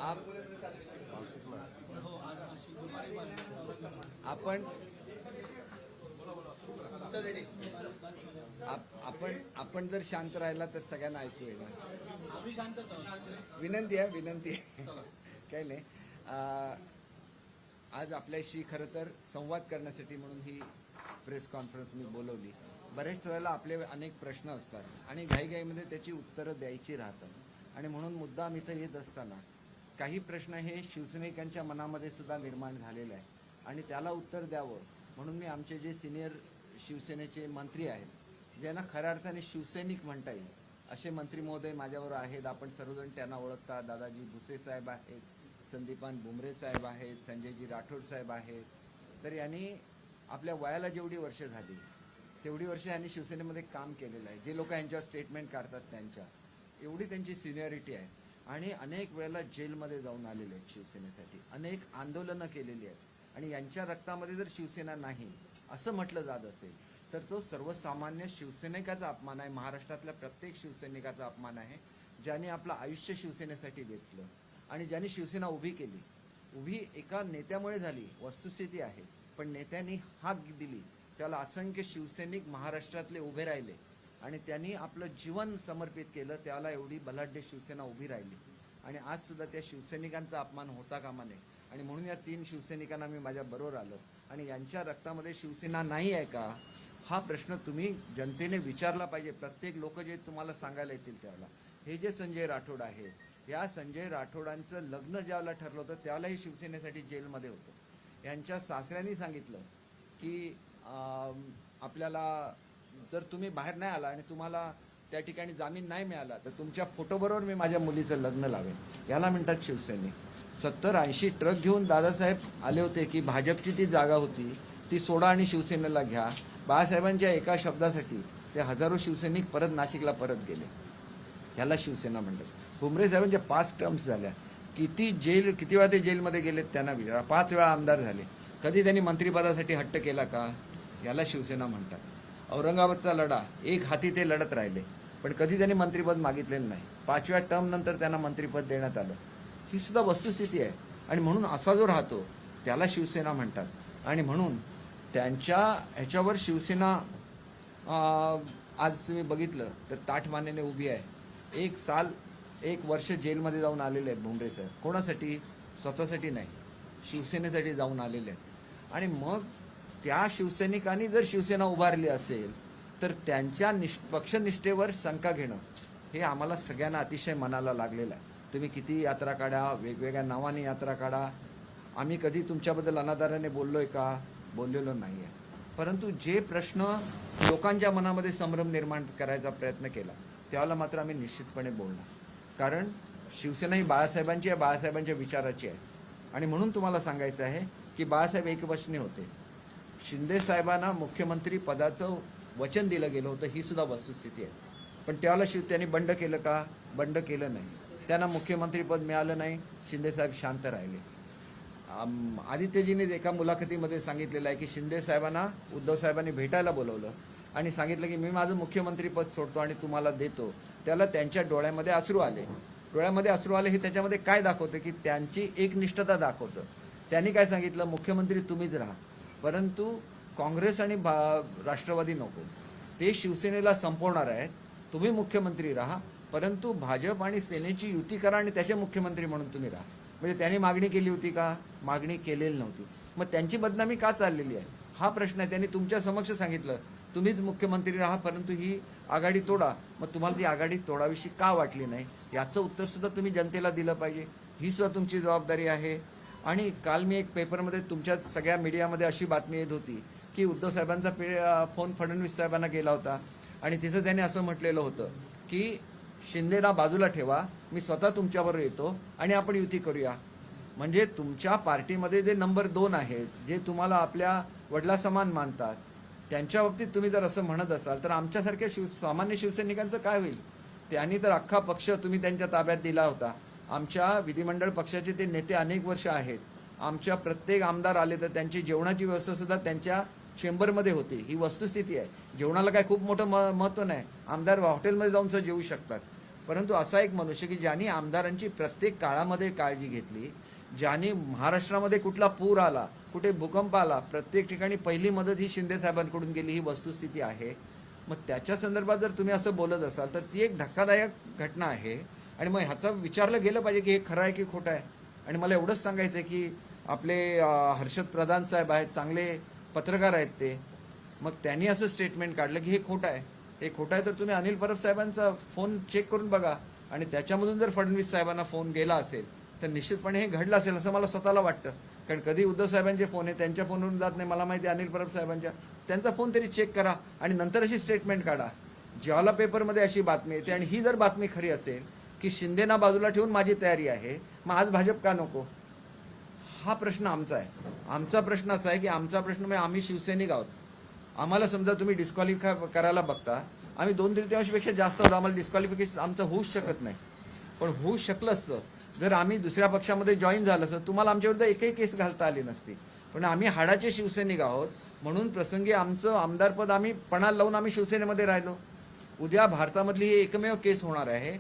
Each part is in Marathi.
आप आपण आपण जर शांत राहिला तर सगळ्यांना ऐकू येणार. विनंती आहे काही नाही. आज आपल्याशी खरं तर संवाद करण्यासाठी म्हणून ही प्रेस कॉन्फरन्स मी बोलवली. बरेच वेळेला आपले अनेक प्रश्न असतात आणि घाईघाईमध्ये त्याची उत्तरं द्यायची राहतात आणि म्हणून मुद्दाम इथं येत असताना काही प्रश्न हे शिवसैनिकांच्या मनामध्ये सुद्धा निर्माण झालेले आहे आणि त्याला उत्तर द्यावं म्हणून मी आमचे जे सिनियर शिवसेनेचे मंत्री आहेत, ज्यांना खऱ्या अर्थाने शिवसैनिक म्हणता येईल असे मंत्री महोदय माझ्याबरोबर आहेत. आपण सर्वजण त्यांना ओळखता. दादाजी भुसे साहेब आहेत, संदीपान बुमरे साहेब आहेत, संजयजी राठोड साहेब आहेत. तर यांनी आपल्या वयाला जेवढी वर्ष झाली तेवढी वर्ष यांनी शिवसेनेमध्ये काम केलेलं आहे. जे लोक यांच्यावर स्टेटमेंट काढतात त्यांच्या एवढी त्यांची सिनियरिटी आहे आणि अनेक वेळेला जेलमध्ये जाऊन आलेले आहेत शिवसेनेसाठी, अनेक आंदोलनं केलेली आहेत आणि यांच्या रक्तामध्ये जर शिवसेना नाही असं म्हटलं जात असेल तर तो सर्वसामान्य शिवसैनिकाचा अपमान आहे. महाराष्ट्रातल्या प्रत्येक शिवसैनिकाचा अपमान आहे ज्यांनी आपलं आयुष्य शिवसेनेसाठी वेचलं आणि ज्यांनी शिवसेना उभी केली. उभी एका नेत्यामुळे झाली, वस्तुस्थिती आहे, पण नेत्यांनी हाक दिली त्याला असंख्य शिवसैनिक महाराष्ट्रातले उभे राहिले आणि त्यांनी आपलं जीवन समर्पित केलं, त्याला एवढी बलाढ्य शिवसेना उभी राहिली आणि आज सुद्धा त्या शिवसैनिकांचा अपमान होता कामा नये. आणि म्हणून या 3 शिवसैनिकांना मी माझ्या बरोबर आलो आणि यांच्या रक्तामध्ये शिवसेना नाही आहे का हा प्रश्न तुम्ही जनतेने विचारला पाहिजे. प्रत्येक लोक जे तुम्हाला सांगायला येतील त्याला. हे जे संजय राठोड आहेत, या संजय राठोडांचं लग्न ज्यावेळेला ठरलं होतं त्यावेळेलाही शिवसेनेसाठी जेलमध्ये होतं. यांच्या सासऱ्यांनी सांगितलं की आपल्याला जर तुम्ही बाहेर नाही आला आणि तुम्हाला त्या ठिकाणी जामीन नाही मिळाला तर तुमच्या फोटोबरोबर मी माझ्या मुलीचं लग्न लावेन. याला म्हणतात शिवसैनिक. 70-80 ट्रक घेऊन दादासाहेब आले होते की भाजपची ती जागा होती ती सोडा आणि शिवसेनेला घ्या. बाळासाहेबांच्या एका शब्दासाठी ते हजारो शिवसैनिक परत नाशिकला परत गेले. याला शिवसेना म्हणतात. भुमरे साहेबांच्या 5 टर्म्स झाल्या. किती वेळा ते जेलमध्ये गेलेत त्यांना विचारा. 5 वेळा आमदार झाले. कधी त्यांनी मंत्रिपदासाठी हट्ट केला का? याला शिवसेना म्हणतात. औरंगाबादचा लढा एक हाती ते लढत राहिले पण कधी त्यांनी मंत्रिपद मागितलेलं नाही. 5व्या टर्म नंतर त्यांना मंत्रिपद देण्यात आलं. ही सुद्धा वस्तुस्थिती आहे आणि म्हणून असा जो राहतो त्याला शिवसेना म्हणतात आणि म्हणून त्यांच्या ह्याच्यावर शिवसेना आज तुम्ही बघितलं तर ताठमानेने उभी आहे. 1 वर्ष जेलमध्ये जाऊन आलेले आहेत भुमरे साहेब. कोणासाठी? स्वतःसाठी नाही, शिवसेनेसाठी जाऊन आलेले आहेत. आणि मग त्या शिवसैनिकांनी जर शिवसेना उभारली असेल तर त्यांच्या पक्षनिष्ठेवर शंका घेणं हे आम्हाला सगळ्यांना अतिशय मनाला लागलेलं आहे. तुम्ही किती यात्रा काढा, वेगवेगळ्या नावाने यात्रा काढा, आम्ही कधी तुमच्याबद्दल अनादराने बोललोय का? बोललेलो नाही आहे. परंतु जे प्रश्न लोकांच्या मनामध्ये संभ्रम निर्माण करायचा प्रयत्न केला त्यावेळेला मात्र आम्ही निश्चितपणे बोलणार. कारण शिवसेना ही बाळासाहेबांची आहे, बाळासाहेबांच्या विचाराची आहे आणि म्हणून तुम्हाला सांगायचं आहे की बाळासाहेब एकवचनी होते. शिंदे साहेबांना मुख्यमंत्री पदाचं वचन दिलं गेलं होतं, ही सुद्धा वस्तुस्थिती आहे. पण त्यावेळेला त्यांनी बंड केलं का? बंड केलं नाही. त्यांना मुख्यमंत्रीपद मिळालं नाही. शिंदेसाहेब शांत राहिले. आदित्यजीने एका मुलाखतीमध्ये सांगितलेलं आहे की शिंदे साहेबांना उद्धव साहेबांनी भेटायला बोलवलं आणि सांगितलं की मी माझं मुख्यमंत्रीपद सोडतो आणि तुम्हाला देतो. त्याला त्यांच्या डोळ्यामध्ये अश्रू आले. डोळ्यामध्ये अश्रू आले हे त्याच्यामध्ये काय दाखवतं की त्यांची एकनिष्ठता दाखवतं. त्यांनी काय सांगितलं? मुख्यमंत्री तुम्हीच राहा, परंतु काँग्रेस आणि राष्ट्रवादी नको, ते शिवसेनेला संपवणार आहेत. तुम्ही मुख्यमंत्री राहा, परंतु भाजप आणि सेनेची युती करा आणि त्याचे मुख्यमंत्री म्हणून तुम्ही राहा. म्हणजे त्यांनी मागणी केली होती का? मागणी केलेली नव्हती. मग त्यांची बदनामी का चाललेली आहे हा प्रश्न आहे. त्यांनी तुमच्या समक्ष सांगितलं तुम्हीच मुख्यमंत्री राहा परंतु ही आघाडी तोडा. मग तुम्हाला ती आघाडी तोडावीशी का वाटली नाही याचं उत्तर सुद्धा तुम्ही जनतेला दिलं पाहिजे. ही सुद्धा तुमची जबाबदारी आहे. आणि काल मी एक पेपरमध्ये तुमच्या सगळ्या मीडियामध्ये अशी बातमी येत होती की उद्धव साहेबांचा फोन फडणवीस साहेबांना गेला होता आणि तिथं त्यांनी असं म्हटलेलं होतं की शिंदेला बाजूला ठेवा, मी स्वतः तुमच्याबरोबर येतो आणि आपण युती करूया. म्हणजे तुमच्या पार्टीमध्ये जे नंबर 2 आहेत, जे तुम्हाला आपल्या वडिलासमान मानतात, त्यांच्या बाबतीत तुम्ही जर असं म्हणत असाल तर आमच्यासारख्या सामान्य शिवसैनिकांचं काय होईल? त्यांनी तर अख्खा पक्ष तुम्ही त्यांच्या ताब्यात दिला होता. आमच्या विधिमंडळ पक्षाचे ते नेते अनेक वर्ष आहेत. आमच्या प्रत्येक आमदार आले तर त्यांची जेवणाची व्यवस्था सुद्धा त्यांच्या चेंबरमध्ये होती. ही वस्तुस्थिती आहे. जेवणाला काय खूप मोठं महत्त्व नाही. आमदार हॉटेलमध्ये जाऊन सुद्धा जेवू शकतात. परंतु असा एक मनुष्य की ज्यांनी आमदारांची प्रत्येक काळामध्ये काळजी घेतली, ज्यांनी महाराष्ट्रामध्ये कुठला पूर आला, कुठे भूकंप आला, प्रत्येक ठिकाणी पहिली मदत ही शिंदे साहेबांकडून गेली, ही वस्तुस्थिती आहे. मग त्याच्या संदर्भात जर तुम्ही असं बोलत असाल तर ती एक धक्कादायक घटना आहे. आणि मग ह्याचं विचारलं गेलं पाहिजे की हे खरं आहे की खोटं आहे. आणि मला एवढंच सांगायचं आहे की आपले हर्षद प्रधान साहेब आहेत, चांगले पत्रकार आहेत ते. मग त्यांनी असं स्टेटमेंट काढलं की हे खोटं आहे. हे खोटं आहे तर तुम्ही अनिल परब साहेबांचा फोन चेक करून बघा, आणि त्याच्यामधून जर फडणवीस साहेबांना फोन गेला असेल तर निश्चितपणे हे घडलं असेल असं मला स्वतःला वाटतं. कारण कधी उद्धव साहेबांचे फोन आहे, त्यांच्या फोनवरून जात नाही. मला माहिती आहे अनिल परब साहेबांच्या, त्यांचा फोन तरी चेक करा आणि नंतर अशी स्टेटमेंट काढा. ज्वाला पेपरमध्ये अशी बातमी येते आणि ही जर बातमी खरी असेल की शिंदेना बाजूला ठेवून माझी तयारी आहे, मग आज भाजप का नको? हा प्रश्न आमचा आहे. आमचा प्रश्न असा आहे की आमचा प्रश्न म्हणजे आम्ही शिवसैनिक आहोत. आम्हाला समजा तुम्ही डिस्क्वालिफाय करायला बघता, आम्ही 2/3पेक्षा जास्त होतो, आम्हाला डिस्क्वालिफिकेशन आमचं होऊच शकत नाही. पण होऊ शकलं असतं जर आम्ही दुसऱ्या पक्षामध्ये जॉईन झालं असतं, तुम्हाला आमच्याविरुद्ध एकही केस घालता आली नसती. पण आम्ही हाडाचे शिवसैनिक आहोत म्हणून प्रसंगी आमचं आमदारपद आम्ही पणाला लावून आम्ही शिवसेनेमध्ये राहिलो. उद्या भारतामधली ही एकमेव केस होणार आहे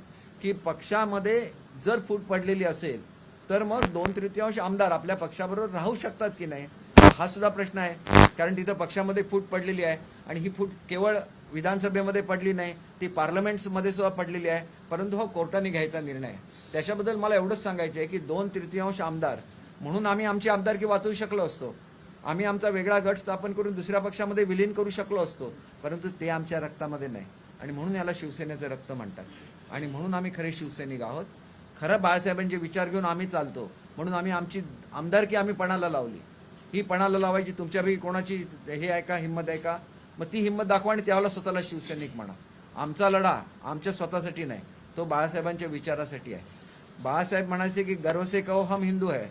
की पक्षामध्ये जर फूट पडलेली असेल तर मग 2/3 आमदार आपल्या पक्षाबरोबर राहू शकतात की नाही, हा सुद्धा प्रश्न आहे. कारण तिथं पक्षामध्ये फूट पडलेली आहे आणि ही फूट केवळ विधानसभेमध्ये पडली नाही, ती पार्लमेंट्समध्ये सुद्धा पडलेली आहे. परंतु हा कोर्टाने घ्यायचा निर्णय आहे. त्याच्याबद्दल मला एवढंच सांगायचं आहे की 2/3 आमदार म्हणून आम्ही आमची आमदारकी वाचवू शकलो असतो. आम्ही आमचा वेगळा गट स्थापन करून दुसऱ्या पक्षामध्ये विलीन करू शकलो असतो. परंतु ते आमच्या रक्तामध्ये नाही आणि म्हणून याला शिवसेनेचं रक्त म्हणतात. आणि म्हणून आम्ही खरे शिवसैनिक आहोत. खरं बाळासाहेबांचे विचार घेऊन आम्ही चालतो म्हणून आम्ही आमची आमदारकी आम्ही पणाला लावली. ही पणाला लावायची तुमच्यापैकी कोणाची हे आहे का, हिंमत आहे का? मग ती हिंमत दाखवा आणि त्यावेळेला स्वतःला शिवसैनिक म्हणा. आमचा लढा आमच्या स्वतःसाठी नाही, तो बाळासाहेबांच्या विचारासाठी आहे. बाळासाहेब म्हणायचे की गर्व से कहो हम हिंदू है.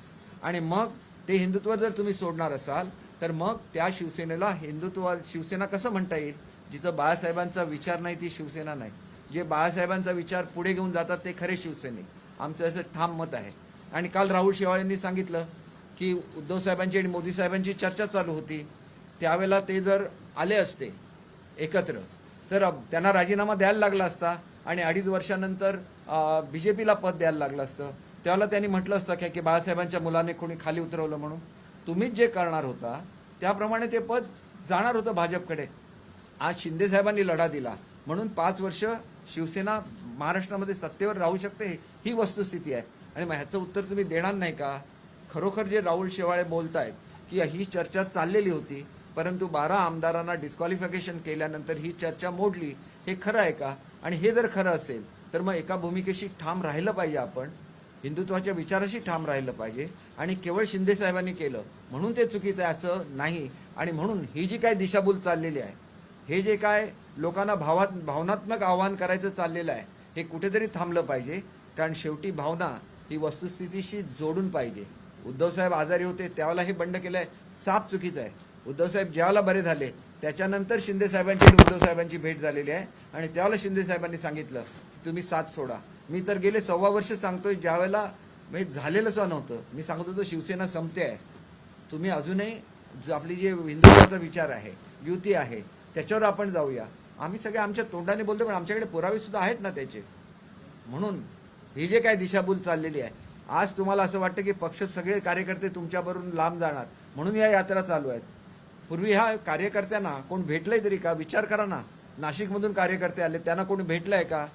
आणि मग ते हिंदुत्व जर तुम्ही सोडणार असाल तर मग त्या शिवसेनेला हिंदुत्व शिवसेना कसं म्हणता येईल? जिथं बाळासाहेबांचा विचार नाही ती शिवसेना नाही. जे बाळासाहेबांचा विचार पुढे घेऊन जातात ते खरे शिवसैनिक. आमचं असं ठाम मत आहे. आणि काल राहुल शेवाळेंनी सांगितलं की उद्धव साहेबांची आणि मोदी साहेबांची चर्चा चालू होती, त्यावेळेला ते जर आले असते एकत्र तर त्यांना राजीनामा द्यायला लागला असता आणि 2.5 वर्षानंतर बीजेपीला पद द्यायला लागलं असतं. त्यावेळेला त्यांनी म्हटलं असतं की बाळासाहेबांच्या मुलाने कोणी खाली उतरवलं म्हणून. तुम्हीच जे करणार होता त्याप्रमाणे ते पद जाणार होतं भाजपकडे. आज शिंदे साहेबांनी लढा दिला म्हणून 5 वर्ष शिवसेना महाराष्ट्रामध्ये सत्तेवर राहू शकते, ही वस्तुस्थिती आहे. आणि मग ह्याचं उत्तर तुम्ही देणार नाही का? खरोखर जे राहुल शेवाळे बोलतायत की ही चर्चा चाललेली होती परंतु 12 आमदारांना डिस्क्वालिफिकेशन केल्यानंतर ही चर्चा मोडली, हे खरं आहे का? आणि हे जर खरं असेल तर मग एका भूमिकेशी ठाम राहिलं पाहिजे. आपण हिंदुत्वाच्या विचाराशी ठाम राहिलं पाहिजे. आणि केवळ शिंदे साहेबांनी केलं म्हणून ते चुकीचं आहे असं नाही. आणि म्हणून ही जी काय दिशाभूल चाललेली आहे, हे जे काय लोकांना भावनात्मक आव्हान करायचं चाललेलं आहे, हे कुठेतरी थांबलं पाहिजे. कारण शेवटी भावना ही वस्तुस्थितीशी जोडून पाहिजे. उद्धव साहेब आजारी होते त्यावेळेला हे बंड केलंय, साफ चुकीचं आहे. उद्धव साहेब ज्यावेळेला बरे झाले त्याच्यानंतर शिंदे साहेबांची आणि उद्धव साहेबांची भेट झालेली आहे आणि त्यावेळेला शिंदे साहेबांनी सांगितलं की तुम्ही साथ सोडा. मी तर गेले 1.25 वर्ष सांगतोय, ज्यावेळेला झालेलंच नव्हतं मी सांगत होतो शिवसेना संपते आहे, तुम्ही अजूनही आपली जी हिंदुत्वाचा विचार आहे, युती आहे, त्याच्यावर आपण जाऊया. आम्ही सगळे आमच्या तोंडाने बोलतो पण आमच्याकडे पुरावे सुद्धा आहेत ना त्याचे. म्हणून ही जे काय दिशाभूल चाललेली आहे, आज तुम्हाला असं वाटतं की पक्ष सगळे कार्यकर्ते तुमच्याबरोबर लांब जाणार म्हणून या यात्रा चालू आहेत. पूर्वी ह्या कार्यकर्त्यांना कोण भेटलंय तरी का? विचार करा ना. नाशिकमधून कार्यकर्ते आले, त्यांना कोणी भेटलंय का?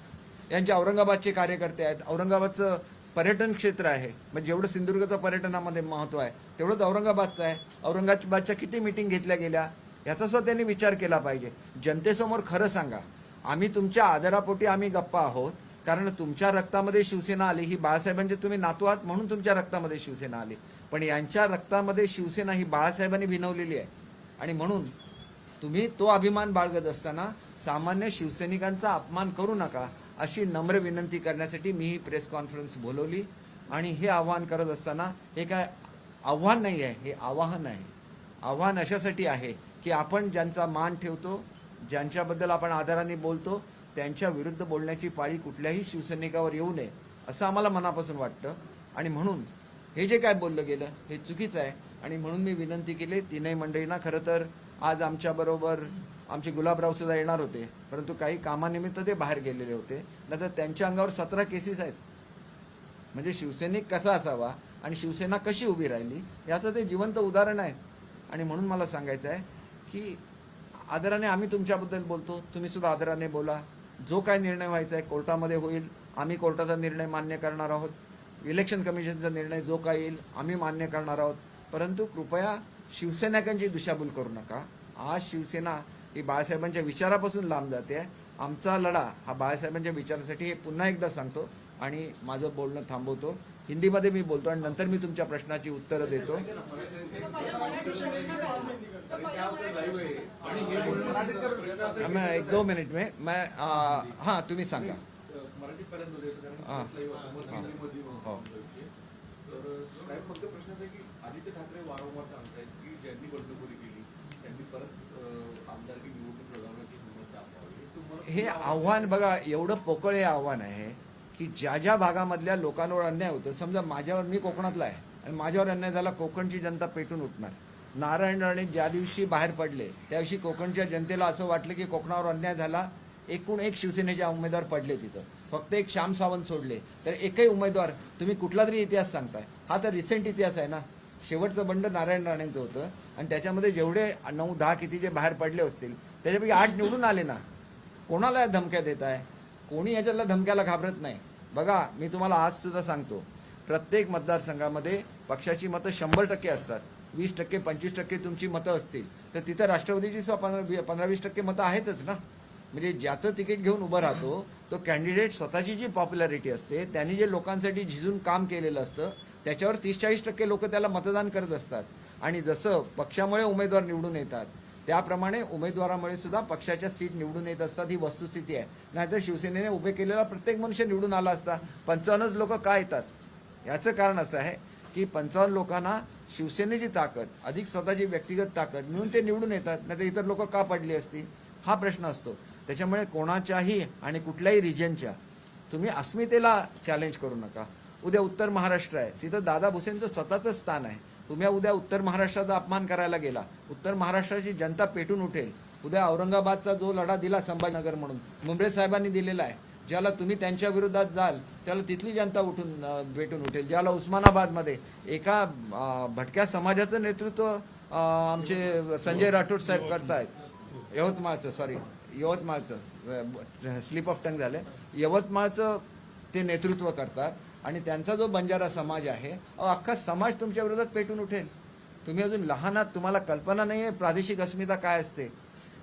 यांचे औरंगाबादचे कार्यकर्ते आहेत. औरंगाबादचं पर्यटन क्षेत्र आहे, म्हणजे जेवढं सिंधुदुर्गचं पर्यटनामध्ये महत्व आहे तेवढंच औरंगाबादचं आहे. औरंगाबादच्या किती मीटिंग घेतल्या गेल्या याचा सुद्धा त्यांनी विचार केला पाहिजे. जनतेसमोर खरं सांगा, आम्ही तुमच्या आदरापोटी आम्ही गप्पा आहोत, कारण तुमच्या रक्तामध्ये शिवसेना आली. ही बाळासाहेबांचे तुम्ही नातू आहात म्हणून तुमच्या रक्तामध्ये शिवसेना आली. पण यांच्या रक्तामध्ये शिवसेना ही बाळासाहेबांनी भिनवलेली आहे. आणि म्हणून तुम्ही तो अभिमान बाळगत असताना सामान्य शिवसैनिकांचा अपमान करू नका, अशी नम्र विनंती करण्यासाठी मी ही प्रेस कॉन्फरन्स बोलवली. आणि हे आवाहन करत असताना हे काय आव्हान नाही आहे, हे आवाहन आहे. आव्हान अशासाठी आहे की आपण ज्यांचा मान ठेवतो, ज्यांच्याबद्दल आपण आदराने बोलतो, त्यांच्या विरुद्ध बोलण्याची पाळी कुठल्याही शिवसैनिकावर येऊ नये असं आम्हाला मनापासून वाटतं. आणि म्हणून हे जे काय बोललं गेलं हे चुकीचं आहे. आणि म्हणून मी विनंती केली तीनही मंडळींना. खरं तर आज आमच्याबरोबर आमचे गुलाबराव सुद्धा येणार होते, परंतु काही कामानिमित्त ते बाहेर गेलेले होते. नंतर त्यांच्या अंगावर 17 केसेस आहेत. म्हणजे शिवसैनिक कसा असावा आणि शिवसेना कशी उभी राहिली याचं ते जिवंत उदाहरण आहे. आणि म्हणून मला सांगायचं आहे की आदराने आम्ही तुमच्याबद्दल बोलतो, तुम्ही सुद्धा आदराने बोला. जो काय निर्णय व्हायचा आहे कोर्टामध्ये होईल, आम्ही कोर्टाचा निर्णय मान्य करणार आहोत. इलेक्शन कमिशनचा निर्णय जो काय येईल आम्ही मान्य करणार आहोत. परंतु कृपया शिवसैनिकांची दिशाभूल करू नका. आज शिवसेना ही बाळासाहेबांच्या विचारापासून लांब जाते. आमचा लढा हा बाळासाहेबांच्या विचारासाठी, हे पुन्हा एकदा सांगतो आणि माझं बोलणं थांबवतो. हिंदीमध्ये मी बोलतो आणि नंतर मी तुमच्या प्रश्नाची उत्तरं देतो. एक 2 मिनिट में मैं हाँ तुम्ही सांगा. फक्त प्रश्न आहे की आदित्य ठाकरे वारंवार सांगतायत की ज्यांनी बंडखोरी केली त्यांनी परत आमदारकी निवडणूक लढवण्याची हिंमत दाखवावी. हे आव्हान बघा, एवढं पोकळ हे आव्हान आहे की ज्या ज्या भागामधल्या लोकांवर अन्याय होतो, समजा माझ्यावर, मी कोकणातला आहे आणि माझ्यावर अन्याय झाला, कोकणची जनता पेटून उठणार. नारायण राणे ज्या दिवशी बाहेर पडले त्या दिवशी कोकणच्या जनतेला असं वाटलं की कोकणावर अन्याय झाला. एकूण एक शिवसेनेचे उमेदवार पडले तिथं, फक्त एक श्याम सावंत सोडले. तर एकही उमेदवार, तुम्ही कुठला तरी इतिहास सांगताय, हा तर रिसेंट इतिहास आहे ना. शेवटचं बंड नारायण राणेंचं होतं आणि त्याच्यामध्ये जेवढे 9-10 किती जे बाहेर पडले असतील त्याच्यापैकी 8 निवडून आले ना. कोणाला धमक्या देत आहे? कोणी याच्यातल्या धमक्याला घाबरत नाही. बघा, मी तुम्हाला आज सुद्धा सांगतो, प्रत्येक मतदारसंघामध्ये पक्षाची मतं 100% असतात. 20%, 25% तुमची मतं असतील तर तिथं राष्ट्रवादीची 15-20% मतं आहेतच ना. म्हणजे ज्याचं तिकीट घेऊन उभं राहतो तो कॅन्डिडेट स्वतःची जी पॉप्युलॅरिटी असते, त्यांनी जे लोकांसाठी झिजून काम केलेलं असतं त्याच्यावर 30-40% लोक त्याला मतदान करत असतात. आणि जसं पक्षामुळे उमेदवार निवडून येतात त्याप्रमाणे उमेदवारामुळे सुद्धा पक्षाच्या सीट निवडून येत असतात. ही वस्तुस्थिती आहे. नाहीतर शिवसेनेने उभे केलेला प्रत्येक मनुष्य निवडून आला असता. 55 लोक का येतात? याचं कारण असं आहे की 55 लोकांना शिवसेनेची ताकद अधिक स्वतःची व्यक्तिगत ताकद मिळून ते निवडून येतात. नाहीतर इतर लोक का पडली असती, हा प्रश्न असतो. त्याच्यामुळे कोणाच्याही आणि कुठल्याही रिजनच्या तुम्ही अस्मितेला चॅलेंज करू नका. उद्या उत्तर महाराष्ट्र आहे, तिथं दादा भुसेंचं स्वतःचं स्थान आहे. तुम्ही उद्या उत्तर महाराष्ट्राचा अपमान करायला गेला, उत्तर महाराष्ट्राची जनता पेटून उठेल. उद्या औरंगाबादचा जो लढा दिला संभाजीनगर म्हणून मुंबरे साहेबांनी दिलेला आहे, ज्याला तुम्ही त्यांच्या विरोधात जाल त्याला तिथली जनता उठून पेटून उठेल. ज्याला उस्मानाबादमध्ये एका भटक्या समाजाचं नेतृत्व आमचे संजय राठोड साहेब करतायत, यवतमाळचं स्लिप ऑफ टंग झालं, यवतमाळचं ते नेतृत्व करतात आणि त्यांचा जो बंजारा समाज आहे, अख्खा समाज तुमच्या विरोधात पेटून उठेल. तुम्ही अजून लहान आहात, तुम्हाला कल्पना नाही आहे प्रादेशिक अस्मिता काय असते.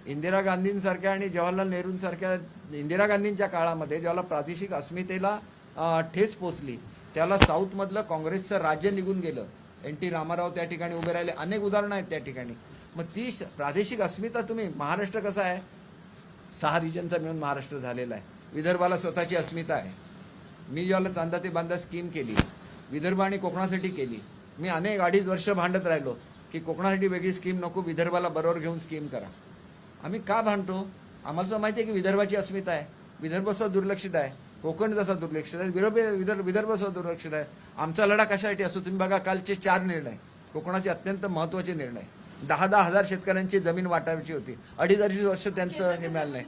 इंदिरा गांधींसारख्या आणि जवाहरलाल नेहरूंसारख्या, इंदिरा गांधींच्या काळामध्ये ज्याला प्रादेशिक अस्मितेला ठेच पोचली त्याला साऊथमधलं काँग्रेसचं राज्य निघून गेलं. NT रामाराव त्या ठिकाणी उभे राहिले, अनेक उदाहरणं आहेत त्या ठिकाणी. मग ती प्रादेशिक अस्मिता तुम्ही, महाराष्ट्र कसा आहे, 6 रिजनचा मिळून महाराष्ट्र झालेला आहे. विदर्भाला स्वतःची अस्मिता आहे. मी ज्याला चांदा ते बांधा स्कीम केली, विदर्भ आणि कोकणासाठी केली. मी अनेक 2.5 वर्ष भांडत राहिलो की कोकणासाठी वेगळी स्कीम नको, विदर्भाला बरोबर घेऊन स्कीम करा. आम्ही का भांडतो? आम्हाला तर माहिती आहे की विदर्भाची अस्मिता आहे, विदर्भ सुद्धा दुर्लक्षित आहे, कोकण जसा दुर्लक्षित आहे, विदर्भ सुद्धा दुर्लक्षित आहे. आमचा लढा कशासाठी असतो? तुम्ही बघा, कालचे 4 निर्णय कोकणाचे अत्यंत महत्त्वाचे निर्णय. 10,000 हजार शेतकऱ्यांची जमीन वाटायची होती, 2.5 वर्ष त्यांचं हे मिळालं नाही.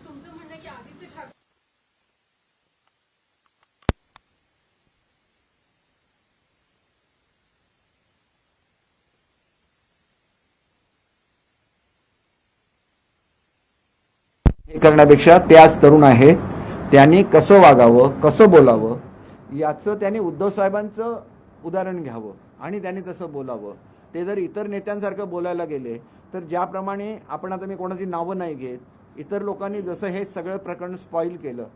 हे करण्यापेक्षा ते आज तरुण आहेत, त्यांनी कसं वागावं, कसं बोलावं याचं त्यांनी उद्धव साहेबांचं उदाहरण घ्यावं आणि त्यांनी तसं बोलावं. ते जर इतर नेत्यांसारखं बोलायला गेले तर ज्याप्रमाणे आपण, आता मी कोणाची नावं नाही घेत, इतर लोकांनी जसं हे सगळं प्रकरण स्पॉईल केलं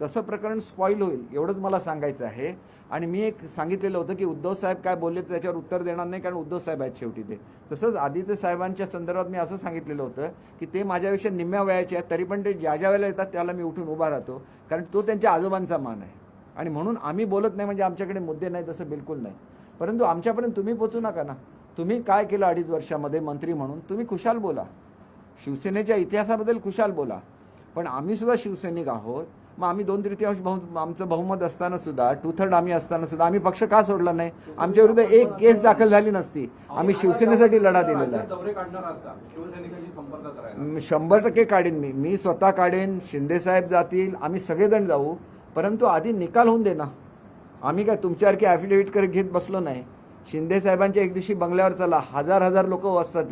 तसं प्रकरण स्पॉईल होईल, एवढंच मला सांगायचं आहे. आणि मी एक सांगितलेलं होतं की उद्धव साहेब काय बोलले तर त्याच्यावर उत्तर देणार नाही, कारण उद्धव साहेब आहेत शेवटी ते. तसंच आदित्य साहेबांच्या संदर्भात मी असं सांगितलेलं होतं की ते माझ्यापेक्षा निम्म्या वयाचे आहेत, तरी पण ते ज्या ज्या वेळेला येतात त्याला मी उठून उभा राहतो, कारण तो त्यांच्या आजोबांचा मान आहे. आणि म्हणून आम्ही बोलत नाही म्हणजे आमच्याकडे मुद्दे नाही, तसं बिलकुल नाही. परंतु आमच्यापर्यंत तुम्ही पोचू नका ना. तुम्ही काय केलं 2.5 वर्षामध्ये मंत्री म्हणून, तुम्ही खुशाल बोला, शिवसेनेच्या इतिहासाबद्दल खुशाल बोला. पण आम्ही सुद्धा शिवसैनिक आहोत मग आम्ही 2/3 आमचं बहुमत असताना सुद्धा 2/3 आम्ही असताना सुद्धा आम्ही पक्ष का सोडला नाही? आमच्या विरुद्ध एक केस दाखल झाली नसती. आम्ही शिवसेनेसाठी लढा दिलेला आहे. दौरे काढणार आहात का? शिवसैनिकांशी संपर्कात राहायला 100% काढेन मी स्वतः काढेन, शिंदे साहेब जातील, आम्ही सगळेजण जाऊ, परंतु आधी निकाल होऊन दे ना. आम्ही काय तुमच्यासारखी ॲफिडेव्हिट करत घेत बसलो नाही. शिंदे साहेबांच्या एक दिवशी बंगल्यावर चला, हजार लोक असतात.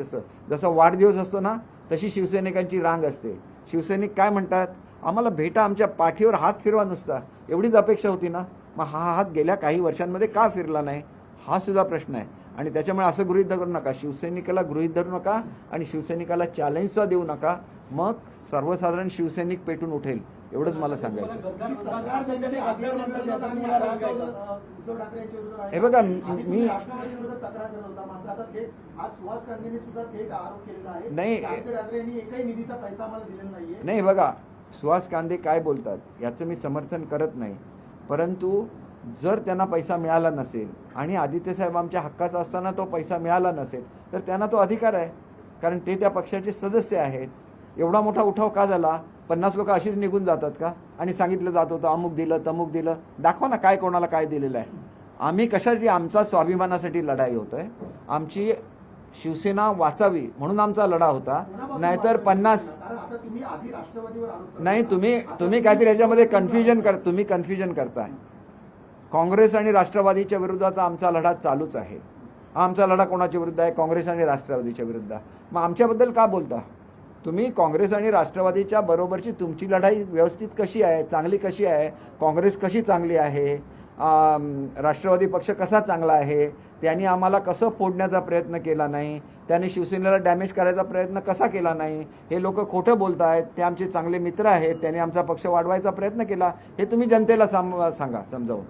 जसं वाढदिवस असतो ना, तशी शिवसैनिकांची रांग असते. शिवसैनिक काय म्हणतात? आम्हाला भेटा, आमच्या पाठीवर हात फिरवा नुसता, एवढीच अपेक्षा होती ना. मग हा हात गेल्या काही वर्षांमध्ये का फिरला नाही, हा सुद्धा प्रश्न आहे. आणि त्याच्यामुळे असं गृहीत धरू नका, शिवसैनिकाला गृहीत धरू नका आणि शिवसैनिकाला चॅलेंजसुद्धा देऊ नका. मग सर्वसाधारण शिवसैनिक पेटून उठेल, एवढंच मला सांगायचं. हे बघा, मी नाही बघा, सुहास कांदे काय बोलतात याचं मी समर्थन करत नाही, परंतु जर त्यांना पैसा मिळाला नसेल आणि आदित्य साहेब आमच्या हक्काचा असताना तो पैसा मिळाला नसेल तर त्यांना तो अधिकार आहे, कारण ते त्या पक्षाचे सदस्य आहेत. एवढा मोठा उठाव का झाला? 50 लोक अशीच निघून जातात का? आणि सांगितलं जात होतं अमुक दिलं तमुक दिलं. दाखवा ना काय कोणाला काय दिलेलं आहे. आम्ही कशासाठी? आमचा स्वाभिमानासाठी लढाई होतोय. आमची शिवसेना वाचावी म्हणून आमचा लढा होता. नाहीतर 50 नाही, तुम्ही काहीतरी याच्यामध्ये तुम्ही कन्फ्युजन करताय. काँग्रेस आणि राष्ट्रवादीच्या विरुद्धाचा आमचा लढा चालूच आहे. आमचा लढा कोणाच्या विरुद्ध आहे? काँग्रेस आणि राष्ट्रवादीच्या विरुद्ध. मग आमच्याबद्दल का बोलता तुम्ही? काँग्रेस आणि राष्ट्रवादीच्या बरोबरची तुमची लढाई व्यवस्थित कशी आहे, चांगली कशी आहे? काँग्रेस कशी चांगली आहे? राष्ट्रवादी पक्ष कसा चांगला आहे? त्यांनी आम्हाला कसं फोडण्याचा प्रयत्न केला नाही? त्यांनी शिवसेनेला डॅमेज करायचा प्रयत्न कसा केला नाही? हे लोक खोटं बोलत आहेत. ते आमचे चांगले मित्र आहेत, त्यांनी आमचा पक्ष वाढवायचा प्रयत्न केला. हे तुम्ही जनतेला सांगा, समजावून.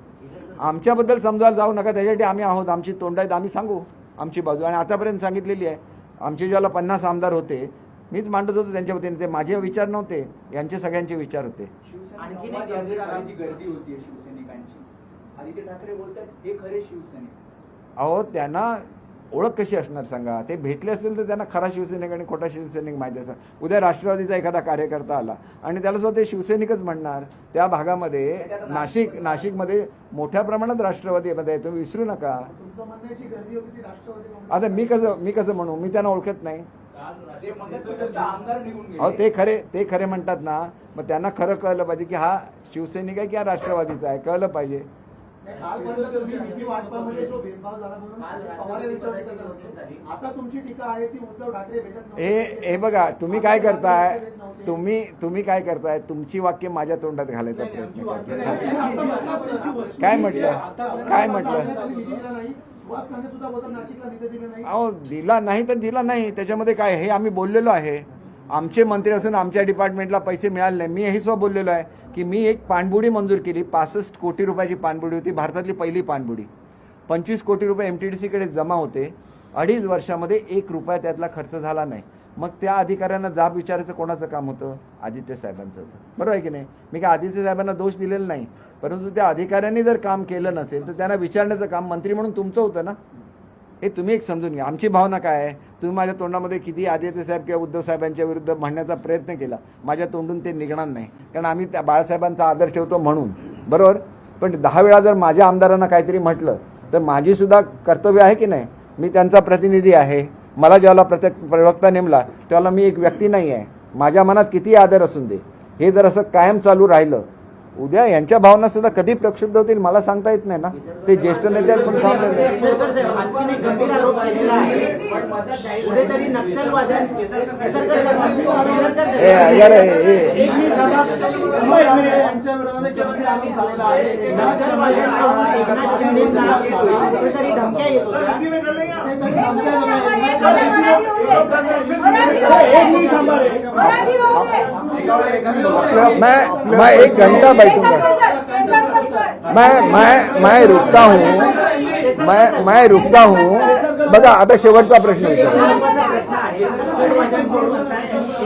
आमच्याबद्दल समजायला जाऊ नका, त्याच्यासाठी आम्ही आहोत. आमची तोंड आहेत, आम्ही सांगू आमची बाजू. आणि आतापर्यंत सांगितलेली आहे. आमचे ज्याला 50 आमदार होते, मीच मांडत होतो त्यांच्या वतीने. ते माझे विचार नव्हते, यांचे सगळ्यांचे विचार होते. आणखी गर्दी होती शिवसैनिकांची. आदित्य ठाकरे बोलतात हे खरे शिवसैनिक. अहो, त्यांना ओळख कशी असणार सांगा? ते भेटले असेल तर त्यांना खरा शिवसैनिक आणि खोटा शिवसैनिक माहिती असणार. उद्या राष्ट्रवादीचा एखादा कार्यकर्ता आला आणि त्याला सुद्धा ते शिवसैनिकच म्हणणार. त्या भागामध्ये नाशिकमध्ये मोठ्या प्रमाणात राष्ट्रवादीमध्ये आहे, तुम्ही विसरू नका. आता मी कसं म्हणू? मी त्यांना ओळखत नाही. अहो, ते खरे म्हणतात ना, मग त्यांना खरं कळलं पाहिजे की हा शिवसैनिक आहे की हा राष्ट्रवादीचा आहे, कळलं पाहिजे. हे बघा, तुम्ही काय करताय? तुम्ही काय करताय? तुमची वाक्य माझ्या तोंडात घालायचा प्रयत्न करताय. काय म्हटलं? अहो, दिला नाही तर दिला नाही, त्याच्यामध्ये काय? हे आम्ही बोललेलो आहे. आमचे मंत्री असून आमच्या डिपार्टमेंटला पैसे मिळाले नाही. मी हेही सुद्धा बोललेलो आहे की मी एक पाणबुडी मंजूर केली. 65 कोटी रुपयाची पाणबुडी होती, भारतातली पहिली पाणबुडी. 25 कोटी रुपये MTDC जमा होते. 2.5 वर्षामध्ये 1 रुपया त्यातला खर्च झाला नाही. मग त्या अधिकाऱ्यांना जाब विचारायचं कोणाचं काम होतं? आदित्य साहेबांचं होतं, बरोबर आहे की नाही? मी काय आदित्य साहेबांना दोष दिलेला नाही, परंतु त्या अधिकाऱ्यांनी जर काम केलं नसेल तर त्यांना विचारण्याचं काम मंत्री म्हणून तुमचं होतं ना. हे तुम्ही एक समजून घ्या. आमची भावना काय आहे? तुम्ही माझ्या तोंडामध्ये किती आदित्य साहेब किंवा उद्धव साहेबांच्या विरुद्ध म्हणण्याचा प्रयत्न केला, माझ्या तोंडून ते निघणार नाही, कारण आम्ही त्या बाळासाहेबांचा आदर ठेवतो म्हणून, बरोबर. पण 10 वेळा जर माझ्या आमदारांना काहीतरी म्हटलं तर माझी सुद्धा कर्तव्य आहे की नाही? मी त्यांचा प्रतिनिधी आहे. मला ज्याला प्रवक्ता नेमला त्याला मी एक व्यक्ती नाही आहे. माझ्या मनात किती आदर असून दे. हे जर असं कायम चालू राहिलं, उद्या यांच्या भावना सुद्धा कधी प्रक्षुब्ध होतील मला सांगता येत नाही ना. ते ज्येष्ठ नेते आहेत पण मैं 1 घंटा बैठूंगा. मैं रुकता हूँ. बघा, आता शेवटचा प्रश्न विचार.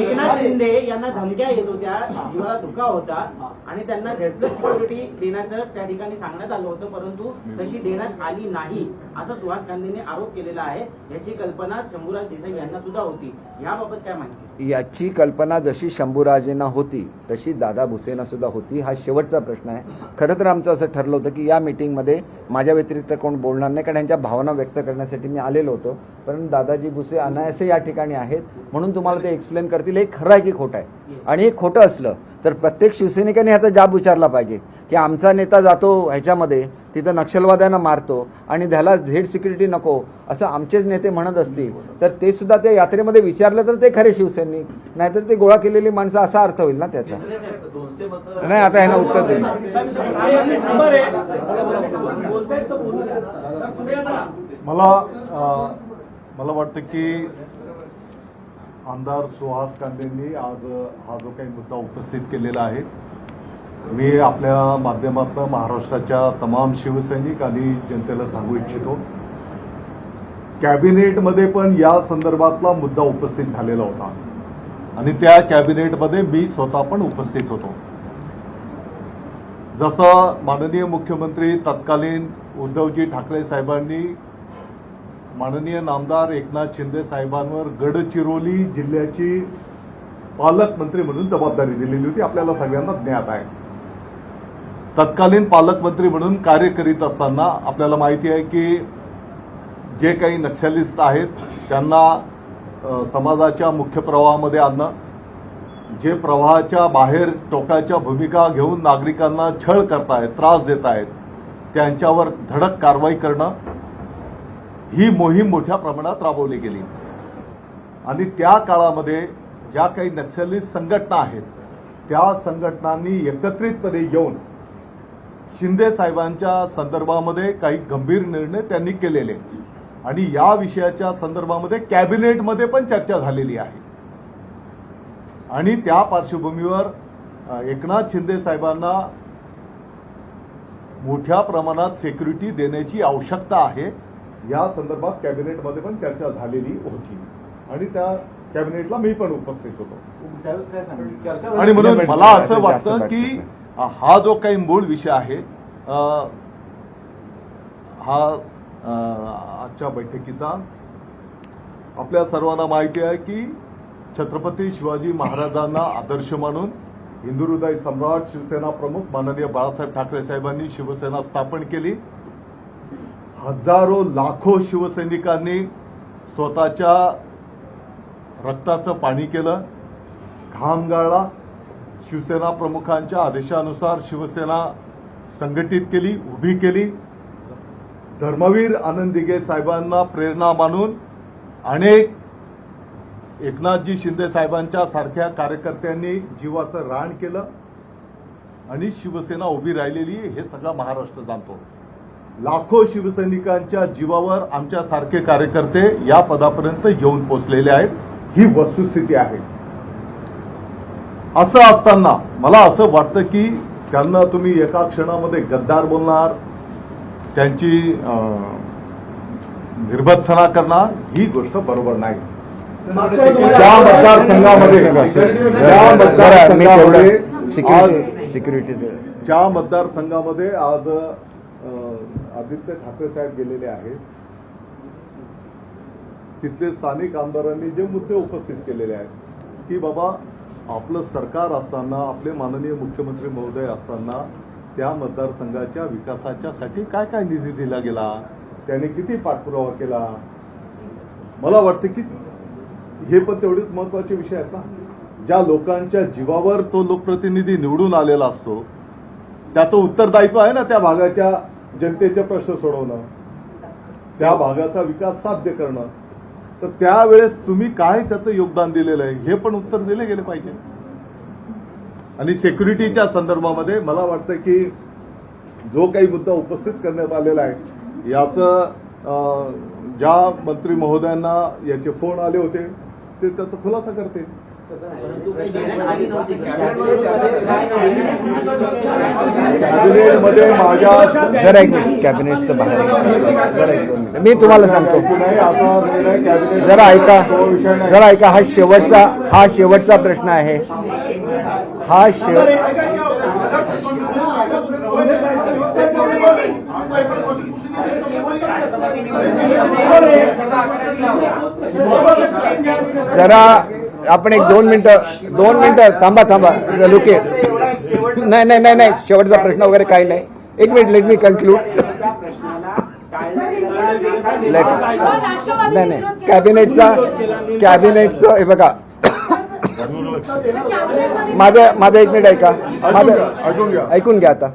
एकनाथ शिंदे त्यांना धमक्या येत होत्या, जीवाला धोका होता आणि त्यांना Z+ सिक्युरिटी देण्याचं त्या ठिकाणी सांगण्यात आलं होतं, परंतु तशी देण्यात आली नाही असं सुहास गांधींनी आरोप केलेला आहे. याची कल्पना शंभूराज देसाई यांना सुद्धा होती. याबाबत काय माहिती? याची कल्पना जशी शंभूराजेंना होती तशी दादा भुसेंना सुद्धा होती. हा शेवटचा प्रश्न आहे. खरं तर आमचं असं ठरलं होतं की या मीटिंगमध्ये माझ्या व्यतिरिक्त कोण बोलणार नाही, कारण यांच्या भावना व्यक्त करण्यासाठी मी आलेलो होतो. पण दादाजी भुसे अनायासे या ठिकाणी आहेत म्हणून तुम्हाला ते एक्सप्लेन करतील हे खरं आहे की खोटं आहे. आणि हे खोटं असलं तर प्रत्येक शिवसैनिकाने ह्याचा जाब विचारला पाहिजे की आमचा नेता जातो ह्याच्यामध्ये तिथं नक्षलवाद्यांना मारतो आणि त्याला Z सिक्युरिटी नको असं आमचेच नेते म्हणत असतील तर ते सुद्धा त्या यात्रेमध्ये विचारलं तर ते खरे शिवसैनिक, नाहीतर ते गोळा केलेली माणसं असा अर्थ होईल ना त्याचा. नाही आता ह्यांना उत्तर दे. मला वाटतं की आमदार सुहास कांदेंनी आज हा जो काही मुद्दा उपस्थित केलेला आहे, मी आपल्या माध्यमातून महाराष्ट्राच्या तमाम शिवसैनिक आणि जनतेला सांगू इच्छितो, कॅबिनेटमध्ये पण या संदर्भातला मुद्दा उपस्थित झालेला होता आणि त्या कॅबिनेटमध्ये मी स्वतः पण उपस्थित होतो. जसं माननीय मुख्यमंत्री तत्कालीन उद्धवजी ठाकरे साहेबांनी माननीय नामदार एकनाथ शिंदे साहेबांवर गडचिरोली जिल्ह्याची पालकमंत्री म्हणून जबाबदारी दिलेली होती, आपल्याला सगळ्यांना ज्ञात आहे. तत्कालीन पालकमंत्री म्हणून कार्य करीत असताना आपल्याला माहिती आहे की जे काही नक्षलिस्ट आहेत त्यांना समाजाच्या मुख्य प्रवाहामध्ये आणणं, जे प्रवाहाच्या बाहेर टोकाच्या भूमिका घेऊन नागरिकांना छळ करतायत, त्रास देत आहेत, त्यांच्यावर धडक कारवाई करणं, ही मोहीम मोठ्या प्रमाणात राबवली गेली. आणि त्या काळामध्ये ज्या काही नक्षलिस्ट संघटना आहेत त्या संघटनांनी एकत्रितपणे येऊन शिंदे साहेबांच्या संदर्भामध्ये काही गंभीर निर्णय त्यांनी केलेले आणि या विषयाच्या संदर्भामध्ये कॅबिनेटमध्ये पण चर्चा झालेली आहे. आणि त्या पार्श्वभूमीवर एकनाथ शिंदे साहेबांना मोठ्या प्रमाणात सिक्युरिटी देण्याची आवश्यकता आहे या संदर्भात कॅबिनेटमध्ये पण चर्चा झालेली होती आणि त्या कॅबिनेटला मी पण उपस्थित होतो. आणि म्हणून मला असं वाटतं की हा जो काही मूळ विषय आहे हा आजच्या बैठकीचा आपल्या सर्वांना माहिती आहे की छत्रपती शिवाजी महाराजांना आदर्श मानून हिंदू हृदय सम्राट शिवसेना प्रमुख माननीय बाळासाहेब ठाकरे साहेबांनी शिवसेना स्थापन केली. हजारो लाखो शिवसैनिकांनी स्वतःच्या रक्ताचं पाणी केलं, घाम गाळला, शिवसेना प्रमुखांच्या आदेशानुसार शिवसेना संघटित केली, उभी केली. धर्मवीर आनंद दिघे साहेबांना प्रेरणा मानून अनेक एकनाथजी शिंदे साहेबांच्या सारख्या कार्यकर्त्यांनी जीवाचं रान केलं आणि शिवसेना उभी राहिलेली हे सगळा महाराष्ट्र जाणतो. लाखो शिवसैनिकांच्या जीवावर आमच्या सारखे कार्यकर्ते या पदापर्यंत येऊन पोहोचलेले आहेत, ही वस्तुस्थिती आहे. असं असताना मला असं वाटतं की त्यांना तुम्ही एका क्षणामध्ये गद्दार बोलणार, त्यांची निर्भत्सना करणार, ही गोष्ट बरोबर नाही. ज्या मतदारसंघामध्ये आज आदित्य ठाकरे साहेब गेलेले आहेत तिथले स्थानिक आमदारांनी जे मुद्दे उपस्थित केलेले आहेत की बाबा आपलं सरकार असताना, आपले माननीय मुख्यमंत्री महोदय असताना त्या मतदारसंघाच्या विकासाच्यासाठी काय काय निधी दिला गेला, त्याने किती पाठपुरावा केला. मला वाटतं की हे पण तेवढेच महत्वाचे विषय आहेत ना. ज्या लोकांच्या जीवावर तो लोकप्रतिनिधी निवडून आलेला असतो त्याचं उत्तरदायित्व आहे ना त्या भागाच्या जनतेचे प्रश्न सोडवणं, त्या भागाचा विकास साध्य करणं. तर त्यावेळेस तुम्ही काय त्याचं योगदान दिलेलं आहे हे पण उत्तर दिले गेले पाहिजे. आणि सिक्युरिटीच्या संदर्भामध्ये मला वाटतं की जो काही मुद्दा उपस्थित करण्यात आलेला आहे याचं ज्या मंत्री महोदयांना याचे फोन आले होते ते त्याचा खुलासा करतील. परंतु काही देण्यात आली नव्हती. कॅबिनेटमध्ये माझ्या जरा एक मिनिट, कॅबिनेटचं बाहेर जरा एक 2 मिनिटं मी तुम्हाला सांगतो. नाही असा निर्णय कॅबिनेट जरा ऐका, तो विषय नाही. जरा ऐका. हा शेवटचा प्रश्न आहे. जरा आपण एक 2 मिनिटं थांबा लुके. नाही शेवटचा प्रश्न वगैरे काही नाही. 1 मिनिट, लेट मी कन्क्लूड. नाही कॅबिनेटचं हे बघा, माझं 1 मिनिट ऐका. ऐकून घ्या आता.